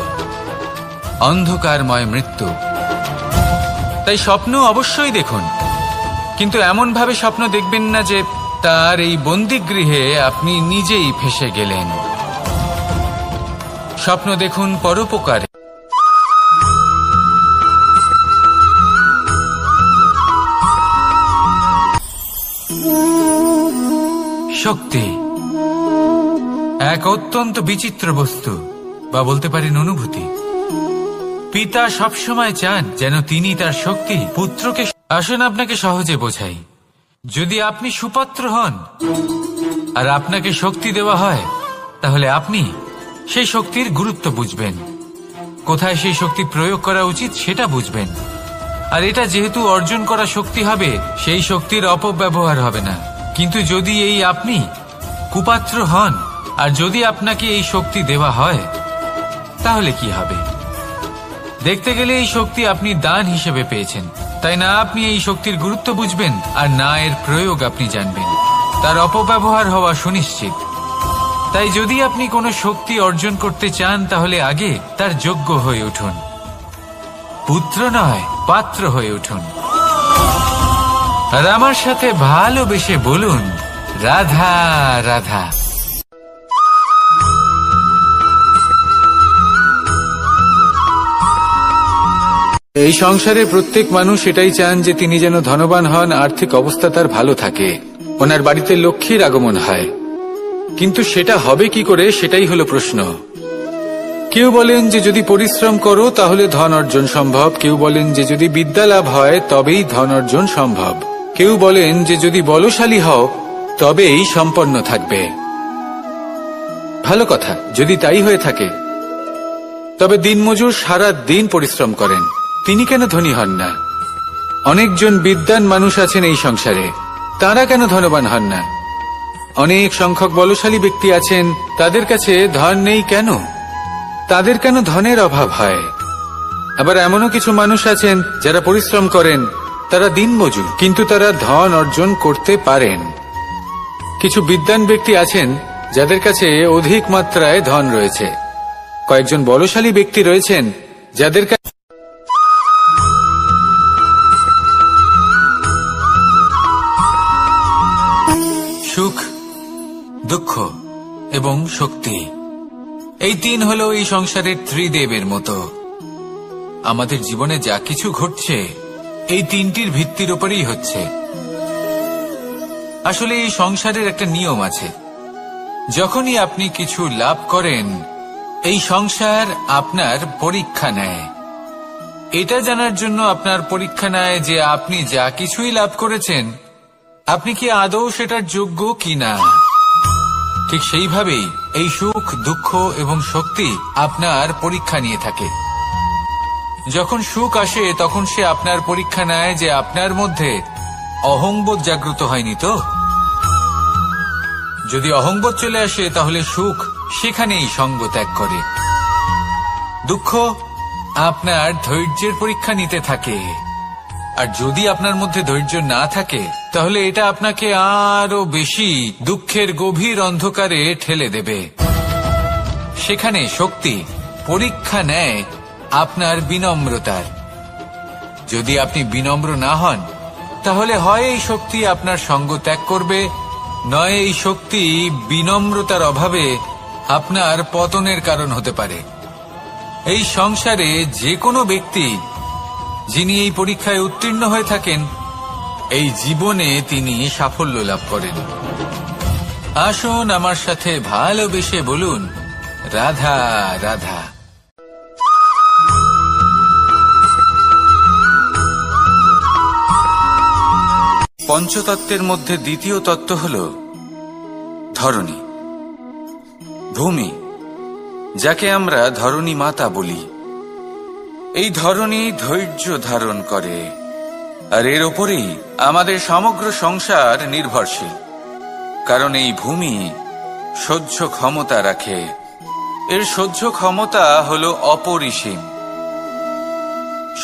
অন্ধকারময় মৃত্যু। তাই স্বপ্ন অবশ্যই দেখুন, কিন্তু এমন ভাবে স্বপ্ন দেখবেন না যে তার এই বন্দিগৃহে আপনি নিজেই ফেঁসে গেলেন। স্বপ্ন দেখুন পরোপকারে। শক্তি এক অত্যন্ত বিচিত্র বস্তু, বা বলতে পারেন অনুভূতি। পিতা সবসময় চান যেন তিনি তার শক্তি পুত্রকে। আসুন আপনাকে সহজে বোঝাই। যদি আপনি সুপাত্র হন আর আপনাকে শক্তি দেওয়া হয়, তাহলে আপনি সেই শক্তির গুরুত্ব বুঝবেন, কোথায় সেই শক্তি প্রয়োগ করা উচিত সেটা বুঝবেন। আর এটা যেহেতু অর্জন করা শক্তি হবে, সেই শক্তির অপব্যবহার হবে না। কিন্তু যদি এই আপনি কুপাত্র হন আর যদি আপনাকে এই শক্তি দেওয়া হয়, তাহলে কি হবে? দেখতে গেলে এই শক্তি আপনি দান হিসেবে পেয়েছেন, তাই না আপনি এই শক্তির গুরুত্ব বুঝবেন, আর না এর প্রয়োগ আপনি জানবেন। তার অপব্যবহার হওয়া সুনিশ্চিত। তাই যদি আপনি কোনো শক্তি অর্জন করতে চান, তাহলে আগে তার যোগ্য হয়ে উঠুন, পুত্র নয় পাত্র হয়ে উঠুন। আর আমার সাথে ভালোবেসে বলুন, রাধা রাধা। এই সংসারে প্রত্যেক মানুষ এটাই চান যে তিনি যেন ধনবান হন, আর্থিক অবস্থা তার ভালো থাকে, ওনার বাড়িতে লক্ষ্মীর আগমন হয়। কিন্তু সেটা হবে কি করে, সেটাই হলো প্রশ্ন। কেউ বলেন যে যদি পরিশ্রম করো তাহলে ধন অর্জন সম্ভব, কেউ বলেন যে যদি বিদ্যা লাভ হয় তবেই ধন অর্জন সম্ভব, কেউ বলেন যে যদি বলশালী হও তবেই সম্পন্ন থাকবে। ভালো কথা, যদি তাই হয়ে থাকে, তবে দিনমজুর সারা দিন পরিশ্রম করেন, তিনি কেন ধনী হন না? অনেকজন বিদ্বান মানুষ আছেন এই সংসারে, তারা কেন ধনবান হন না? অনেক সংখ্যক বলশালী ব্যক্তি আছেন, তাদের কাছে ধন নেই কেন? তাদের কেন ধনের অভাব হয়? আবার এমনও কিছু মানুষ আছেন যারা পরিশ্রম করেন, তারা দিনমজুর, কিন্তু তারা ধন অর্জন করতে পারেন। কিছু বিদ্বান ব্যক্তি আছেন যাদের কাছে অধিক মাত্রায় ধন রয়েছে, কয়েকজন বলশালী ব্যক্তি রয়েছেন যাদের কাছে সুখ, দুঃখ এবং শক্তি, এই তিন হলো এই সংসারের ত্রিদেবের মতো। আমাদের জীবনে যা কিছু ঘটছে এই তিনটির ভিত্তির উপরেই হচ্ছে। আসলে এই সংসারের একটা নিয়ম আছে, যখনই আপনি কিছু লাভ করেন, এই সংসার আপনার পরীক্ষা নেয়। এটা জানার জন্য আপনার পরীক্ষা নেয় যে আপনি যা কিছুই লাভ করেছেন, আপনি কি আদৌ সেটার যোগ্য কিনা। ঠিক সেইভাবেই এই সুখ, দুঃখ এবং শক্তি আপনার পরীক্ষা নিয়ে থাকে। যখন সুখ আসে তখন সে আপনার পরীক্ষা নেয় যে আপনার মধ্যে অহংবোধ জাগ্রত হয়নি তো। যদি অহংবোধ চলে আসে তাহলে সুখ সেখানেই সঙ্গ ত্যাগ করে। দুঃখ আপনার ধৈর্যের পরীক্ষা নিতে থাকে, আর যদি আপনার মধ্যে ধৈর্য না থাকে তাহলে এটা আপনাকে আরো বেশি দুঃখের গভীর অন্ধকারে ঠেলে দেবে। সেখানে শক্তি পরীক্ষা নেয় আপনার বিনম্রতার। যদি আপনি বিনম্র না হন, তাহলে হয় এই শক্তি আপনার সঙ্গ ত্যাগ করবে, নয় এই শক্তি বিনম্রতার অভাবে আপনার পতনের কারণ হতে পারে। এই সংসারে যে কোনো ব্যক্তি যিনি এই পরীক্ষায় উত্তীর্ণ হয়ে থাকেন, এই জীবনে তিনি সাফল্য লাভ করেন। আসুন আমার সাথে ভালোবেসে বলুন, রাধা রাধা। পঞ্চতত্ত্বের মধ্যে দ্বিতীয় তত্ত্ব হল ধরণী, ভূমি, যাকে আমরা ধরণী মাতা বলি। এই ধরণী ধৈর্য ধারণ করে, আর এর ওপরেই আমাদের সমগ্র সংসার নির্ভরশীল। কারণ এই ভূমি সহ্য ক্ষমতা রাখে, এর সহ্য ক্ষমতা হল অপরিসীম।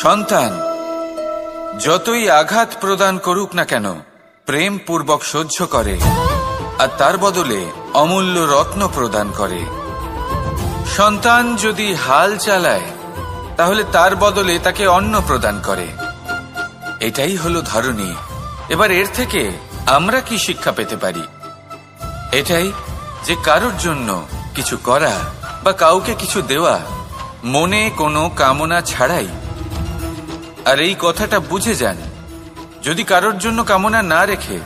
সন্তান যতই আঘাত প্রদান করুক না কেন, প্রেম পূর্বক সহ্য করে, আর তার বদলে অমূল্য রত্ন প্রদান করে। সন্তান যদি হাল চালায়, তাহলে তার বদলে তাকে অন্ন প্রদান করে। এটাই হলো ধরণী। এবার এর থেকে আমরা কি শিক্ষা পেতে পারি? এটাই যে কারোর জন্য কিছু করা বা কাউকে কিছু দেওয়া মনে কোনো কামনা ছাড়াই। আর এই কথাটা বুঝে যান, যদি কারোর জন্য কামনা না রেখে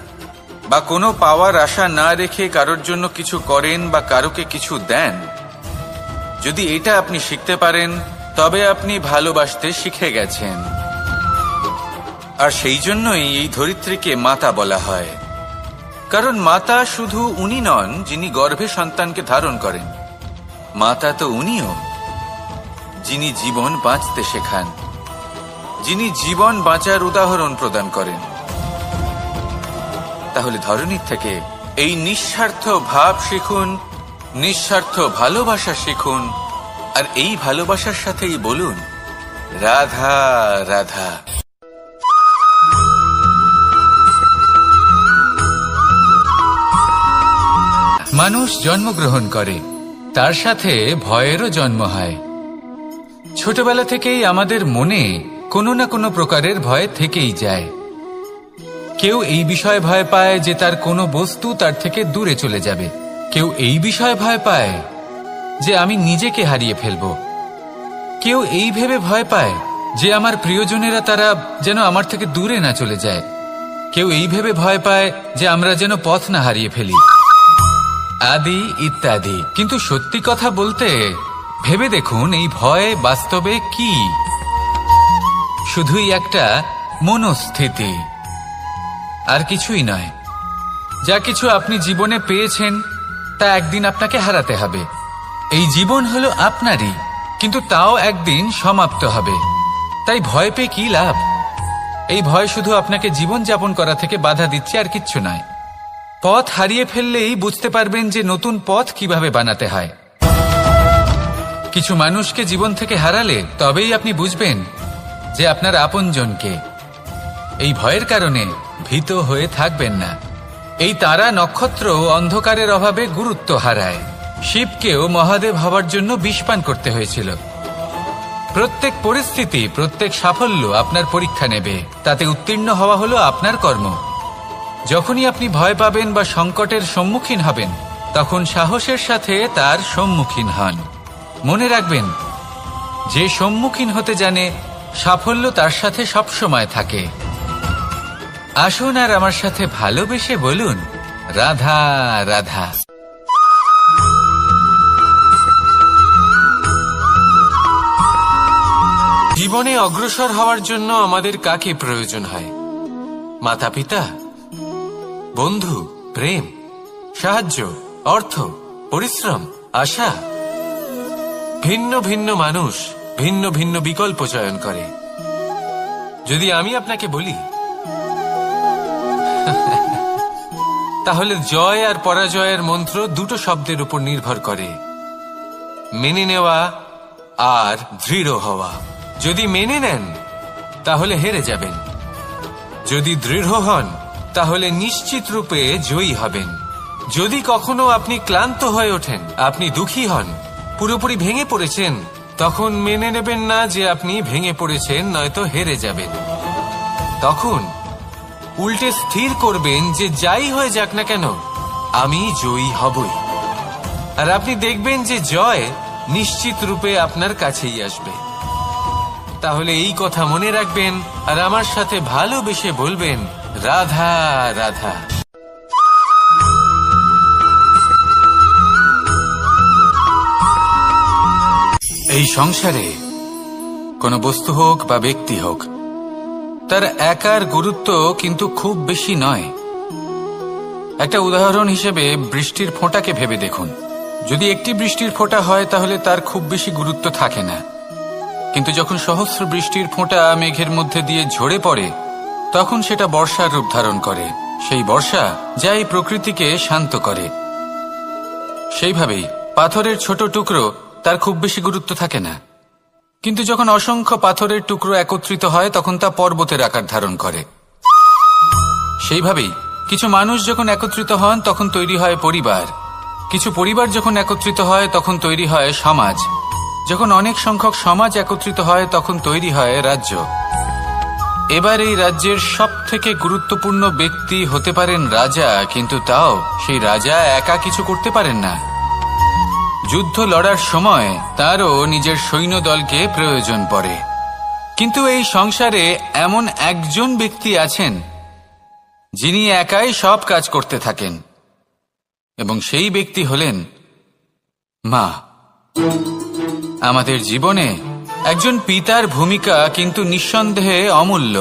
বা কোনো পাওয়ার আশা না রেখে কারোর জন্য কিছু করেন বা কারোকে কিছু দেন, যদি এটা আপনি শিখতে পারেন, তবে আপনি ভালোবাসতে শিখে গেছেন। আর সেই জন্যই এই ধরিত্রীকে মাতা বলা হয়। কারণ মাতা শুধু উনি নন যিনি গর্ভে সন্তানকে ধারণ করেন, মাতা তো উনিও যিনি জীবন বাঁচতে শেখান, যিনি জীবন বাঁচার উদাহরণ প্রদান করেন। তাহলে ধরণীর থেকে এই নিঃস্বার্থ ভাব শিখুন, নিঃস্বার্থ ভালোবাসা শিখুন, আর এই ভালোবাসার সাথেই বলুন, রাধা রাধা। মানুষ জন্মগ্রহণ করে, তার সাথে ভয়েরও জন্ম হয়। ছোটবেলা থেকেই আমাদের মনে কোনো না কোনো প্রকারের ভয় থেকেই যায়। কেউ এই বিষয়ে ভয় পায় যে তার কোনো বস্তু তার থেকে দূরে চলে যাবে, কেউ এই বিষয়ে ভয় পায় যে আমি নিজেকে হারিয়ে ফেলব, কেউ এই ভেবে ভয় পায় যে আমার প্রিয়জনেরা তারা যেন আমার থেকে দূরে না চলে যায়, কেউ এই ভেবে ভয় পায় যে আমরা যেন পথ না হারিয়ে ফেলি, আদি ইত্যাদি। কিন্তু সত্যি কথা বলতে, ভেবে দেখুন এই ভয় বাস্তবে কি? শুধুই একটা মনস্থিতি, আর কিছুই নয়। যা কিছু আপনি জীবনে পেয়েছেন তা একদিন আপনাকে হারাতে হবে। এই জীবন হলো আপনারই, কিন্তু তাও একদিন সমাপ্ত হবে। তাই ভয় পেয়ে কি লাভ? এই ভয় শুধু আপনাকে জীবন যাপন করা থেকে বাধা দিচ্ছে, আর কিচ্ছু নয়। পথ হারিয়ে ফেললেই বুঝতে পারবেন যে নতুন পথ কিভাবে বানাতে হয়। কিছু মানুষকে জীবন থেকে হারালে তবেই আপনি বুঝবেন যে আপনার আপনজনকে। এই ভয়ের কারণে ভীত হয়ে থাকবেন না। এই তারা নক্ষত্র অন্ধকারের অভাবে গুরুত্ব হারায়। শিবকেও মহাদেব হবার জন্য বিষ পান করতে হয়েছিল। প্রত্যেক পরিস্থিতি, প্রত্যেক সাফল্য আপনার পরীক্ষা নেবে, তাতে উত্তীর্ণ হওয়া হলো আপনার কর্ম। যখনই আপনি ভয় পাবেন বা সংকটের সম্মুখীন হবেন, তখন সাহসের সাথে তার সম্মুখীন হন। মনে রাখবেন, যে সম্মুখীন হতে জানে সাফল্য তার সাথে সবসময় থাকে। আসুন আর আমার সাথে ভালোবেসে বলুন, রাধা রাধা। জীবনে অগ্রসর হওয়ার জন্য আমাদের কাকে প্রয়োজন হয়? মাতা পিতা, বন্ধু, প্রেম, সাহায্য, অর্থ, পরিশ্রম, আশা। ভিন্ন ভিন্ন মানুষ ভিন্ন ভিন্ন বিকল্প চয়ন করে। যদি আমি আপনাকে বলি, তাহলে জয় আর পরাজয়ের মন্ত্র দুটো শব্দের উপর নির্ভর করে, মেনে নেওয়া আর দৃঢ় হওয়া। যদি মেনে নেন তাহলে হেরে যাবেন, যদি দৃঢ় হন তাহলে নিশ্চিত রূপে জয়ী হবেন। যদি কখনো আপনি ক্লান্ত হয়ে ওঠেন, আপনি দুঃখী হন, পুরোপুরি ভেঙে পড়েছেন, তখন মেনে নেবেন না যে আপনি ভেঙে পড়েছেন, নয়তো হেরে যাবেন। তখন উল্টে স্থির করবেন যে যাই হয়ে যাক না কেন, আমি জয়ী হবই। আর আপনি দেখবেন যে জয় নিশ্চিত রূপে আপনার কাছেই আসবে। তাহলে এই কথা মনে রাখবেন আর আমার সাথে ভালোবেসে বলবেন, রাধা রাধা। এই সংসারে কোনো বস্তু হোক বা ব্যক্তি হোক, তার একার গুরুত্ব কিন্তু খুব বেশি নয়। একটা উদাহরণ হিসেবে বৃষ্টির ফোঁটাকে ভেবে দেখুন। যদি একটি বৃষ্টির ফোঁটা হয় তাহলে তার খুব বেশি গুরুত্ব থাকে না, কিন্তু যখন সহস্র বৃষ্টির ফোঁটা মেঘের মধ্যে দিয়ে ঝরে পড়ে, তখন সেটা বর্ষার রূপ ধারণ করে। সেই বর্ষা যা এই প্রকৃতিকে শান্ত করে। সেইভাবেই পাথরের ছোট টুকরো, তার খুব বেশি গুরুত্ব থাকে না, কিন্তু যখন অসংখ্য পাথরের টুকরো একত্রিত হয় তখন তা পর্বতের আকার ধারণ করে। সেইভাবেই কিছু মানুষ যখন একত্রিত হন তখন তৈরি হয় পরিবার, কিছু পরিবার যখন একত্রিত হয় তখন তৈরি হয় সমাজ, যখন অনেক সংখ্যক সমাজ একত্রিত হয় তখন তৈরি হয় রাজ্য। এবার এই রাজ্যের সব থেকে গুরুত্বপূর্ণ ব্যক্তি হতে পারেন রাজা, কিন্তু তাও সেই রাজা একা কিছু করতে পারেন না। যুদ্ধ লড়ার সময় তারও নিজের সৈন্যদলকে প্রয়োজন পড়ে। কিন্তু এই সংসারে এমন একজন ব্যক্তি আছেন যিনি একাই সব কাজ করতে থাকেন, এবং সেই ব্যক্তি হলেন মা। আমাদের জীবনে একজন পিতার ভূমিকা কিন্তু নিঃসন্দেহে অমূল্য,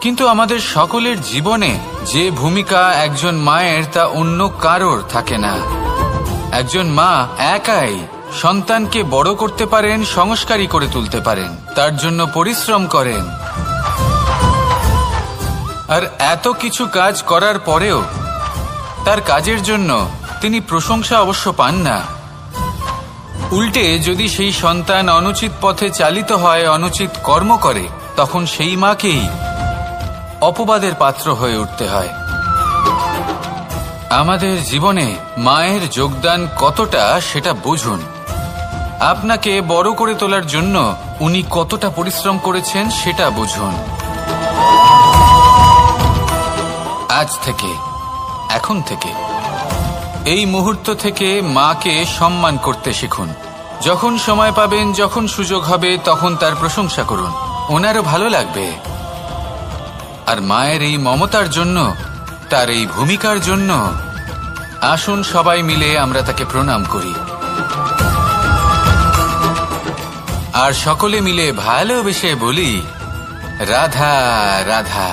কিন্তু আমাদের সকলের জীবনে যে ভূমিকা একজন মায়ের তা অন্য কারোর থাকে না। একজন মা একাই সন্তানকে বড় করতে পারেন, সংস্কারী করে তুলতে পারেন, তার জন্য পরিশ্রম করেন। আর এত কিছু কাজ করার পরেও তার কাজের জন্য তিনি প্রশংসা অবশ্য পান না। উল্টে যদি সেই সন্তান অনুচিত পথে চালিত হয়, অনুচিত কর্ম করে, তখন সেই মাকেই অপবাদের পাত্র হয়ে উঠতে হয়। আমাদের জীবনে মায়ের যোগদান কতটা সেটা বুঝুন। আপনাকে বড় করে তোলার জন্য উনি কতটা পরিশ্রম করেছেন সেটা বুঝুন। আজ থেকে, এখন থেকে, এই মুহূর্ত থেকে মাকে সম্মান করতে শিখুন। যখন সময় পাবেন, যখন সুযোগ হবে, তখন তার প্রশংসা করুন, ওনারও ভালো লাগবে। আর মায়ের এই মমতার জন্য, তার এই ভূমিকার জন্য আসুন সবাই মিলে আমরা তাকে প্রণাম করি, আর সকলে মিলে ভালোবেসে বলি, রাধা রাধা।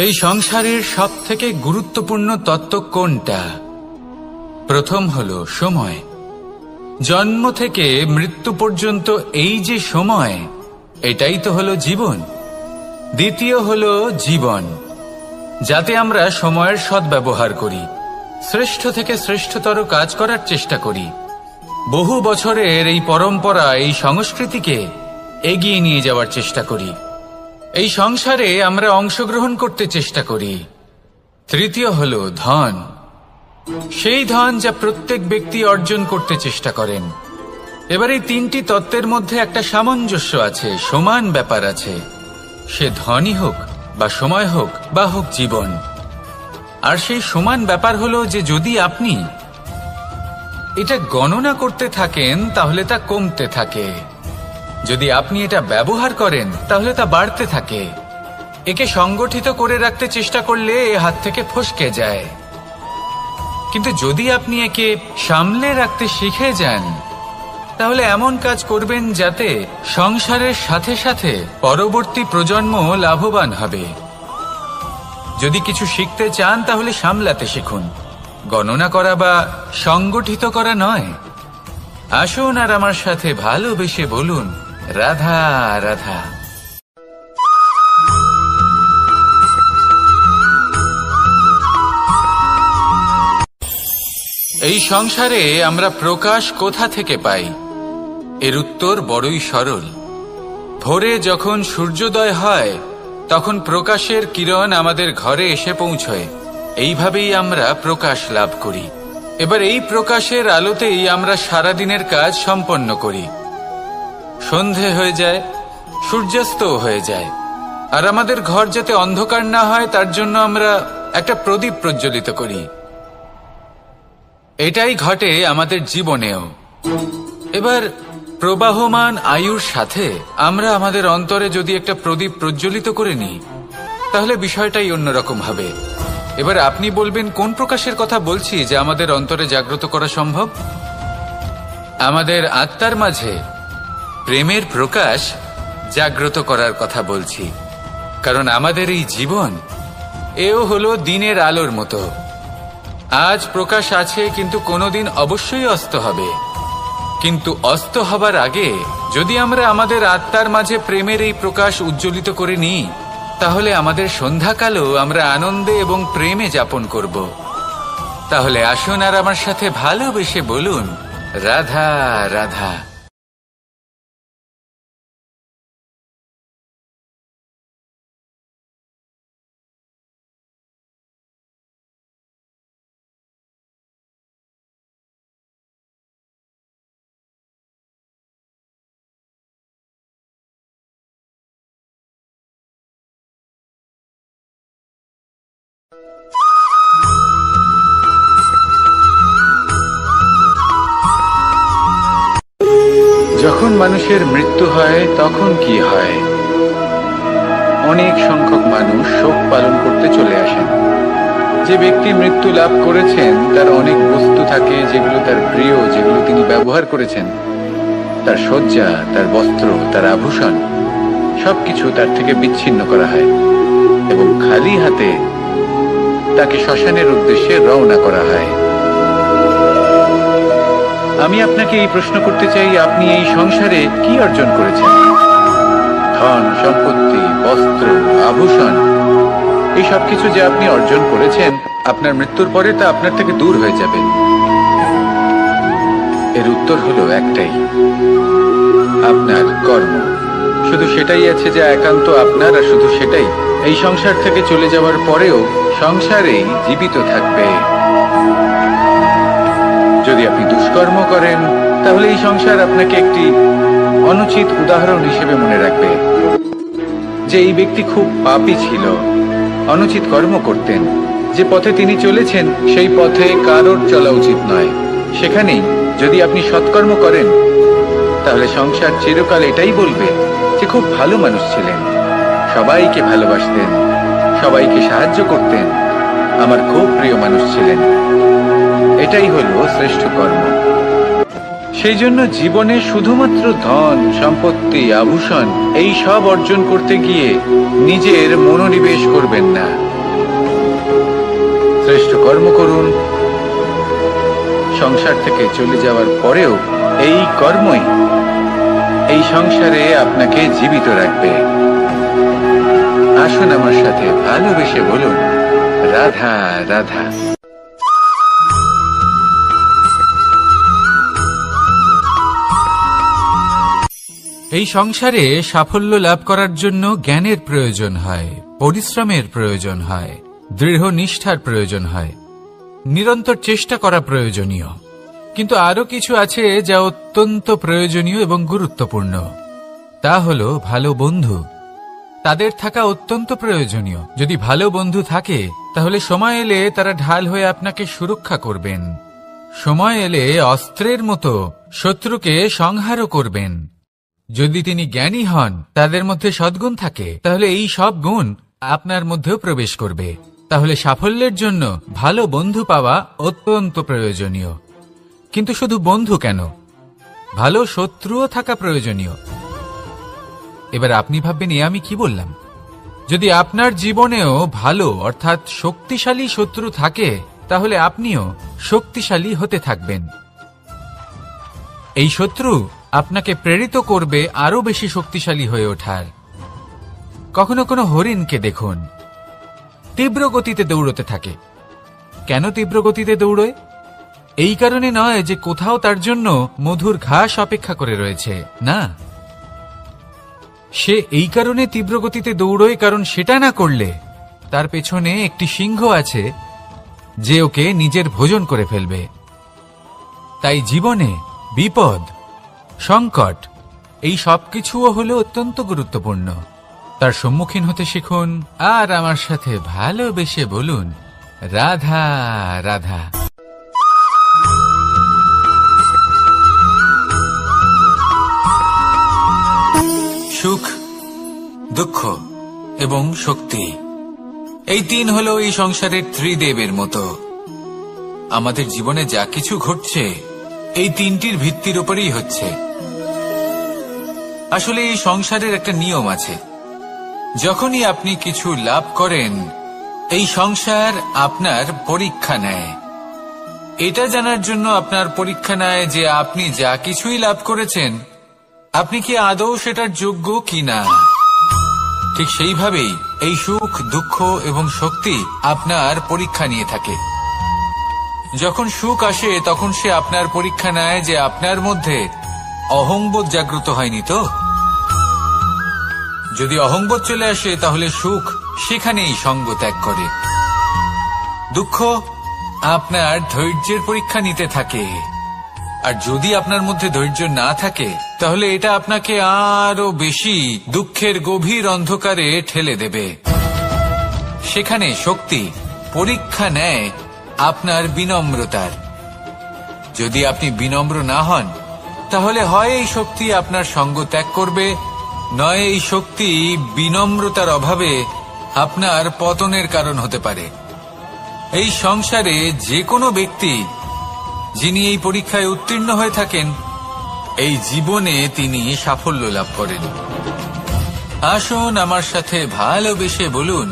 এই সংসারের সব থেকে গুরুত্বপূর্ণ তত্ত্ব কোনটা? প্রথম হলো সময়। জন্ম থেকে মৃত্যু পর্যন্ত এই যে সময়, এটাই তো হলো জীবন। দ্বিতীয় হলো জীবন, যাতে আমরা সময়ের সদ্ব্যবহার করি, শ্রেষ্ঠ থেকে শ্রেষ্ঠতর কাজ করার চেষ্টা করি। বহু বছরের এই পরম্পরা, এই সংস্কৃতিকে এগিয়ে নিয়ে যাওয়ার চেষ্টা করি। এই সংসারে আমরা অংশগ্রহণ করতে চেষ্টা করি। তৃতীয় হলো ধন, সেই ধন যা প্রত্যেক ব্যক্তি অর্জন করতে চেষ্টা করেন। এবার এই তিনটি তত্ত্বের মধ্যে একটা সামঞ্জস্য আছে, সমান ব্যাপার আছে। সে ধনই হোক বা সময় হোক বা হোক জীবন। আর সেই সমান ব্যাপার হলো যে যদি আপনি এটা গণনা করতে থাকেন তাহলে তা কমতে থাকে, যদি আপনি এটা ব্যবহার করেন তাহলে তা বাড়তে থাকে। একে সংগঠিত করে রাখতে চেষ্টা করলে এ হাত থেকে ফসকে যায়, কিন্তু যদি আপনি একে সামলে রাখতে শিখে যান তাহলে এমন কাজ করবেন যাতে সংসারের সাথে সাথে পরবর্তী প্রজন্ম লাভবান হবে। যদি কিছু শিখতে চান তাহলে সামলাতে শিখুন, গণনা করা বা সংগঠিত করা নয়। আসুন আর আমার সাথে ভালোবেসে বলুন, রাধা রাধা। এই সংসারে আমরা প্রকাশ কোথা থেকে পাই? এর উত্তর বড়ই সরল। ভোরে যখন সূর্যোদয় হয় তখন প্রকাশের কিরণ আমাদের ঘরে এসে পৌঁছয়। এইভাবেই আমরা প্রকাশ লাভ করি। এবার এই প্রকাশের আলোতেই আমরা সারাদিনের কাজ সম্পন্ন করি। সন্ধে হয়ে যায়, সূর্যাস্তও হয়ে যায়, আর আমাদের ঘর যাতে অন্ধকার না হয় তার জন্য আমরা একটা প্রদীপ প্রজ্বলিত করি। এটাই ঘটে আমাদের জীবনেও। এবার প্রবাহমান আয়ুর সাথে আমরা আমাদের অন্তরে যদি একটা প্রদীপ প্রজ্বলিত করে নিই, তাহলে বিষয়টাই অন্যরকম হবে। এবার আপনি বলবেন কোন প্রকাশের কথা বলছি যা আমাদের অন্তরে জাগ্রত করা সম্ভব? আমাদের আত্মার মাঝে প্রেমের প্রকাশ জাগ্রত করার কথা বলছি। কারণ আমাদের এই জীবন এও হলো দিনের আলোর মতো। আজ প্রকাশ আছে, কিন্তু কোনোদিন অবশ্যই অস্ত হবে। কিন্তু অস্ত হবার আগে যদি আমরা আমাদের আত্মার মাঝে প্রেমের এই প্রকাশ উজ্জ্বলিত করে নিই, তাহলে আমাদের সন্ধ্যাকালও আমরা আনন্দে এবং প্রেমে যাপন করব। তাহলে আসুন আর আমার সাথে ভালোবেসে বলুন, রাধা রাধা। যখন মানুষের মৃত্যু হয় তখন কি হয়? অনেক সংখ্যক মানুষ শোক পালন করতে চলে আসেন। যে ব্যক্তি মৃত্যু লাভ করেছেন তার অনেক বস্তু থাকে যেগুলো তার প্রিয়, যেগুলো তিনি ব্যবহার করেছেন। তার শয্যা, তার বস্ত্র, তার আভূষণ সবকিছু তার থেকে বিচ্ছিন্ন করা হয় এবং খালি হাতে তাকে শ্মশানের উদ্দেশ্যে রওনা করা হয়। আমি আপনাকে এই প্রশ্ন করতে চাই, আপনি এই সংসারে কি অর্জন করেছেন? ধন সম্পত্তি, বস্ত্র, আভূষণ, এই সবকিছু যে আপনি অর্জন করেছেন, আপনার মৃত্যুর পরে তা আপনার থেকে দূর হয়ে যাবে। এর উত্তর হলো একটাই, আপনার কর্ম। শুধু সেটাই আছে যা একান্ত আপনার, আর শুধু সেটাই এই সংসার থেকে চলে যাওয়ার পরেও সংসারেই জীবিত থাকবে। যদি আপনি দুষ্কর্ম করেন, তাহলে এই সংসার আপনাকে একটি অনুচিত উদাহরণ হিসেবে মনে রাখবে যে এই ব্যক্তি খুব পাপী ছিল, অনুচিত কর্ম করতেন। যে পথে তিনি চলেছেন সেই পথে কারোর চলা উচিত নয়। সেখানেই যদি আপনি সৎকর্ম করেন, তাহলে সংসার চিরকাল এটাই বলবে যে খুব ভালো মানুষ ছিলেন, সবাইকে ভালোবাসতেন, সবাইকে সাহায্য করতেন, আমার খুব প্রিয় মানুষ ছিলেন। এটাই হলো শ্রেষ্ঠ কর্ম। সেই জন্য জীবনে শুধুমাত্র ধন সম্পত্তি, আভূষণ এই সব অর্জন করতে গিয়ে নিজের মনোনিবেশ করবেন না। শ্রেষ্ঠ কর্ম করুন। সংসার থেকে চলে যাওয়ার পরেও এই কর্মই এই সংসারে আপনাকে জীবিত রাখবে। আসুন আমার সাথে ভালোবেসে বলুন, রাধা রাধা। এই সংসারে সাফল্য লাভ করার জন্য জ্ঞানের প্রয়োজন হয়, পরিশ্রমের প্রয়োজন হয়, দৃঢ় নিষ্ঠার প্রয়োজন হয়, নিরন্তর চেষ্টা করা প্রয়োজনীয়। কিন্তু আরো কিছু আছে যা অত্যন্ত প্রয়োজনীয় এবং গুরুত্বপূর্ণ। তা হলো ভালো বন্ধু। তাদের থাকা অত্যন্ত প্রয়োজনীয়। যদি ভালো বন্ধু থাকে, তাহলে সময় এলে তারা ঢাল হয়ে আপনাকে সুরক্ষা করবেন। সময় এলে অস্ত্রের মতো শত্রুকে সংহারও করবেন। যদি তিনি জ্ঞানী হন, তাদের মধ্যে সদ্গুণ থাকে, তাহলে এই সব গুণ আপনার মধ্যেও প্রবেশ করবে। তাহলে সাফল্যের জন্য ভালো বন্ধু পাওয়া অত্যন্ত প্রয়োজনীয়। কিন্তু শুধু বন্ধু কেন, ভালো শত্রুও থাকা প্রয়োজনীয়। এবার আপনি ভাববেন, এ আমি কি বললাম? যদি আপনার জীবনেও ভালো অর্থাৎ শক্তিশালী শত্রু থাকে, তাহলে আপনিও শক্তিশালী হতে থাকবেন। এই শত্রু আপনাকে প্রেরিত করবে আরো বেশি শক্তিশালী হয়ে ওঠার। কখনো কোনো হরিণকে দেখুন, তীব্র গতিতে দৌড়তে থাকে। কেন তীব্র গতিতে দৌড়য়? এই কারণে নয় যে কোথাও তার জন্য মধুর ঘাস অপেক্ষা করে রয়েছে, না। সে এই কারণে তীব্র গতিতে দৌড়োয় কারণ সেটা না করলে তার পেছনে একটি সিংহ আছে যে ওকে নিজের ভোজন করে ফেলবে। তাই জীবনে বিপদ, সংকট এই সবকিছুও হলো অত্যন্ত গুরুত্বপূর্ণ। তার সম্মুখীন হতে শিখুন আর আমার সাথে ভালোবেসে বলুন, রাধা রাধা। সুখ, দুঃখ এবং শক্তি, এই তিন হলো এই সংসারের ত্রিদেবের মতো। আমাদের জীবনে যা কিছু ঘটছে এই তিনটির ভিত্তির উপরেই হচ্ছে। আসলে এই সংসারের একটা নিয়ম আছে, যখনই আপনি কিছু লাভ করেন এই সংসার আপনার পরীক্ষা নেয়। এটা জানার জন্য আপনার পরীক্ষা নেয় যে আপনি যা কিছুই লাভ করেছেন আপনি কি আদৌ সেটার যোগ্য কিনা। ঠিক সেইভাবেই এই সুখ, দুঃখ এবং শক্তি আপনার পরীক্ষা নিয়ে থাকে। যখন সুখ আসে তখন সে আপনার পরীক্ষা নেয় যে আপনার মধ্যে অহংবোধ জাগ্রত হয়নি তো। যদি অহংবোধ চলে আসে তাহলে সুখ সেখানেই সঙ্গ ত্যাগ করে। দুঃখ আপনার ধৈর্যের পরীক্ষা নিতে থাকে, আর যদি আপনার মধ্যে ধৈর্য না থাকে তাহলে এটা আপনাকে আরো বেশি দুঃখের গভীর অন্ধকারে ঠেলে দেবে। সেখানে শক্তি পরীক্ষা নেয় আপনার বিনম্রতার। যদি আপনি বিনম্র না হন তাহলে হয় এই শক্তি আপনার সঙ্গ ত্যাগ করবে, নয় এই শক্তি বিনম্রতার অভাবে আপনার পতনের কারণ হতে পারে। এই সংসারে যে কোনো ব্যক্তি যিনি এই পরীক্ষায় উত্তীর্ণ হয়ে থাকেন এই জীবনে তিনি সাফল্য লাভ করেন। আসুন আমার সাথে ভালোবেসে বলুন,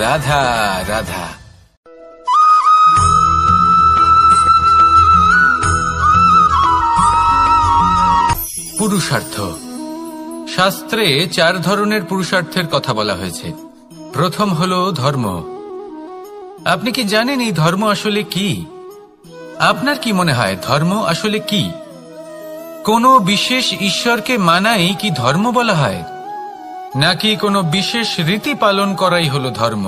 রাধা রাধা। পুরুষার্থ। শাস্ত্রে 4 ধরনের পুরুষার্থের কথা বলা হয়েছে। প্রথম হলো ধর্ম। আপনি কি জানেন এই ধর্ম আসলে কি? আপনার কি মনে হয় ধর্ম আসলে কি? কোনো বিশেষ ঈশ্বরকে মানাই কি ধর্ম বলা হয়? নাকি কোনো বিশেষ রীতি পালন করাই হলো ধর্ম?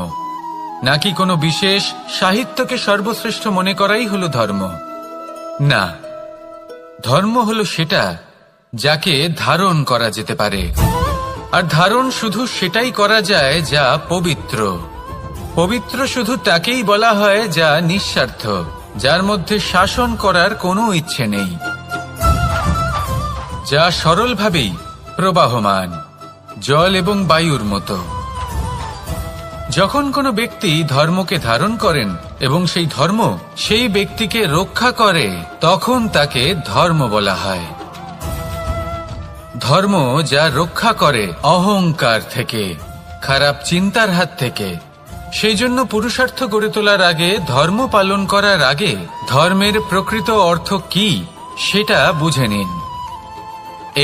নাকি কোনো বিশেষ সাহিত্যকে সর্বশ্রেষ্ঠ মনে করাই হলো ধর্ম? না, ধর্ম হলো সেটা যাকে ধারণ করা যেতে পারে। আর ধারণ শুধু সেটাই করা যায় যা পবিত্র। পবিত্র শুধু তাকেই বলা হয় যা নিঃস্বার্থ, যার মধ্যে শাসন করার কোনো ইচ্ছে নেই, যা সরলভাবেই প্রবাহমান, জল এবং বায়ুর মতো। যখন কোনো ব্যক্তি ধর্মকে ধারণ করেন এবং সেই ধর্ম সেই ব্যক্তিকে রক্ষা করে তখন তাকে ধর্ম বলা হয়। ধর্ম যা রক্ষা করে অহংকার থেকে, খারাপ চিন্তার হাত থেকে। সেই জন্য পুরুষার্থ গড়ে তোলার আগে, ধর্ম পালন করার আগে ধর্মের প্রকৃত অর্থ কি সেটা বুঝে নিন।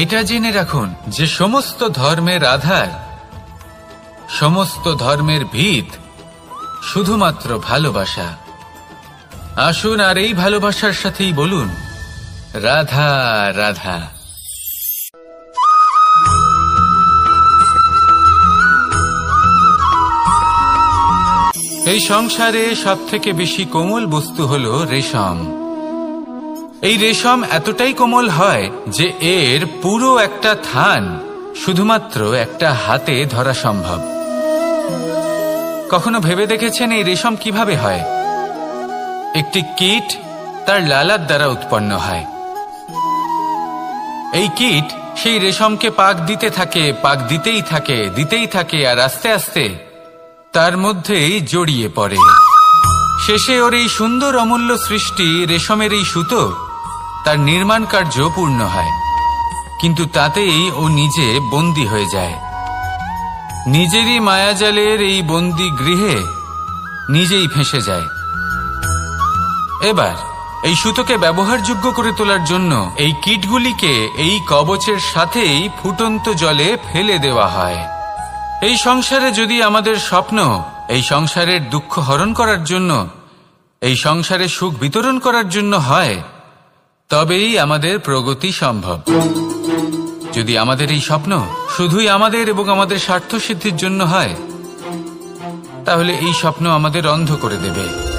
এটা জেনে রাখুন যে সমস্ত ধর্মের আধার, সমস্ত ধর্মের ভিত শুধুমাত্র ভালোবাসা। আসুন আর এই ভালোবাসার সাথেই বলুন, রাধা রাধা। এই সংসারে সবথেকে বেশি কোমল বস্তু হলো রেশম। এই রেশম এতটাই কোমল হয় যে এর পুরো একটা থান শুধুমাত্র একটা হাতে ধরা সম্ভব। কখনো ভেবে দেখেছেন এই রেশম কিভাবে হয়? একটি কীট তার লালার দ্বারা উৎপন্ন হয়। এই কীট সেই রেশমকে পাক দিতে থাকে, পাক দিতেই থাকে আর আস্তে আস্তে তার মধ্যেই জড়িয়ে পড়ে। শেষে ওর এই সুন্দর অমূল্য সৃষ্টি রেশমের এই সুতো তার নির্মাণ কার্য পূর্ণ হয়, কিন্তু তাতেই ও নিজে বন্দী হয়ে যায়। নিজেরই মায়াজালের এই বন্দী গৃহে নিজেই ফেঁসে যায়। এবার এই সুতোকে ব্যবহারযোগ্য করে তোলার জন্য এই কীটগুলিকে এই কবচের সাথেই ফুটন্ত জলে ফেলে দেওয়া হয়। এই সংসারে যদি আমাদের স্বপ্ন এই সংসারের দুঃখ হরণ করার জন্য, এই সংসারে সুখ বিতরণ করার জন্য হয়, তবেই আমাদের প্রগতি সম্ভব। যদি আমাদের এই স্বপ্ন শুধুই আমাদের এবং আমাদের স্বার্থ সিদ্ধির জন্য হয়, তাহলে এই স্বপ্ন আমাদের অন্ধ করে দেবে।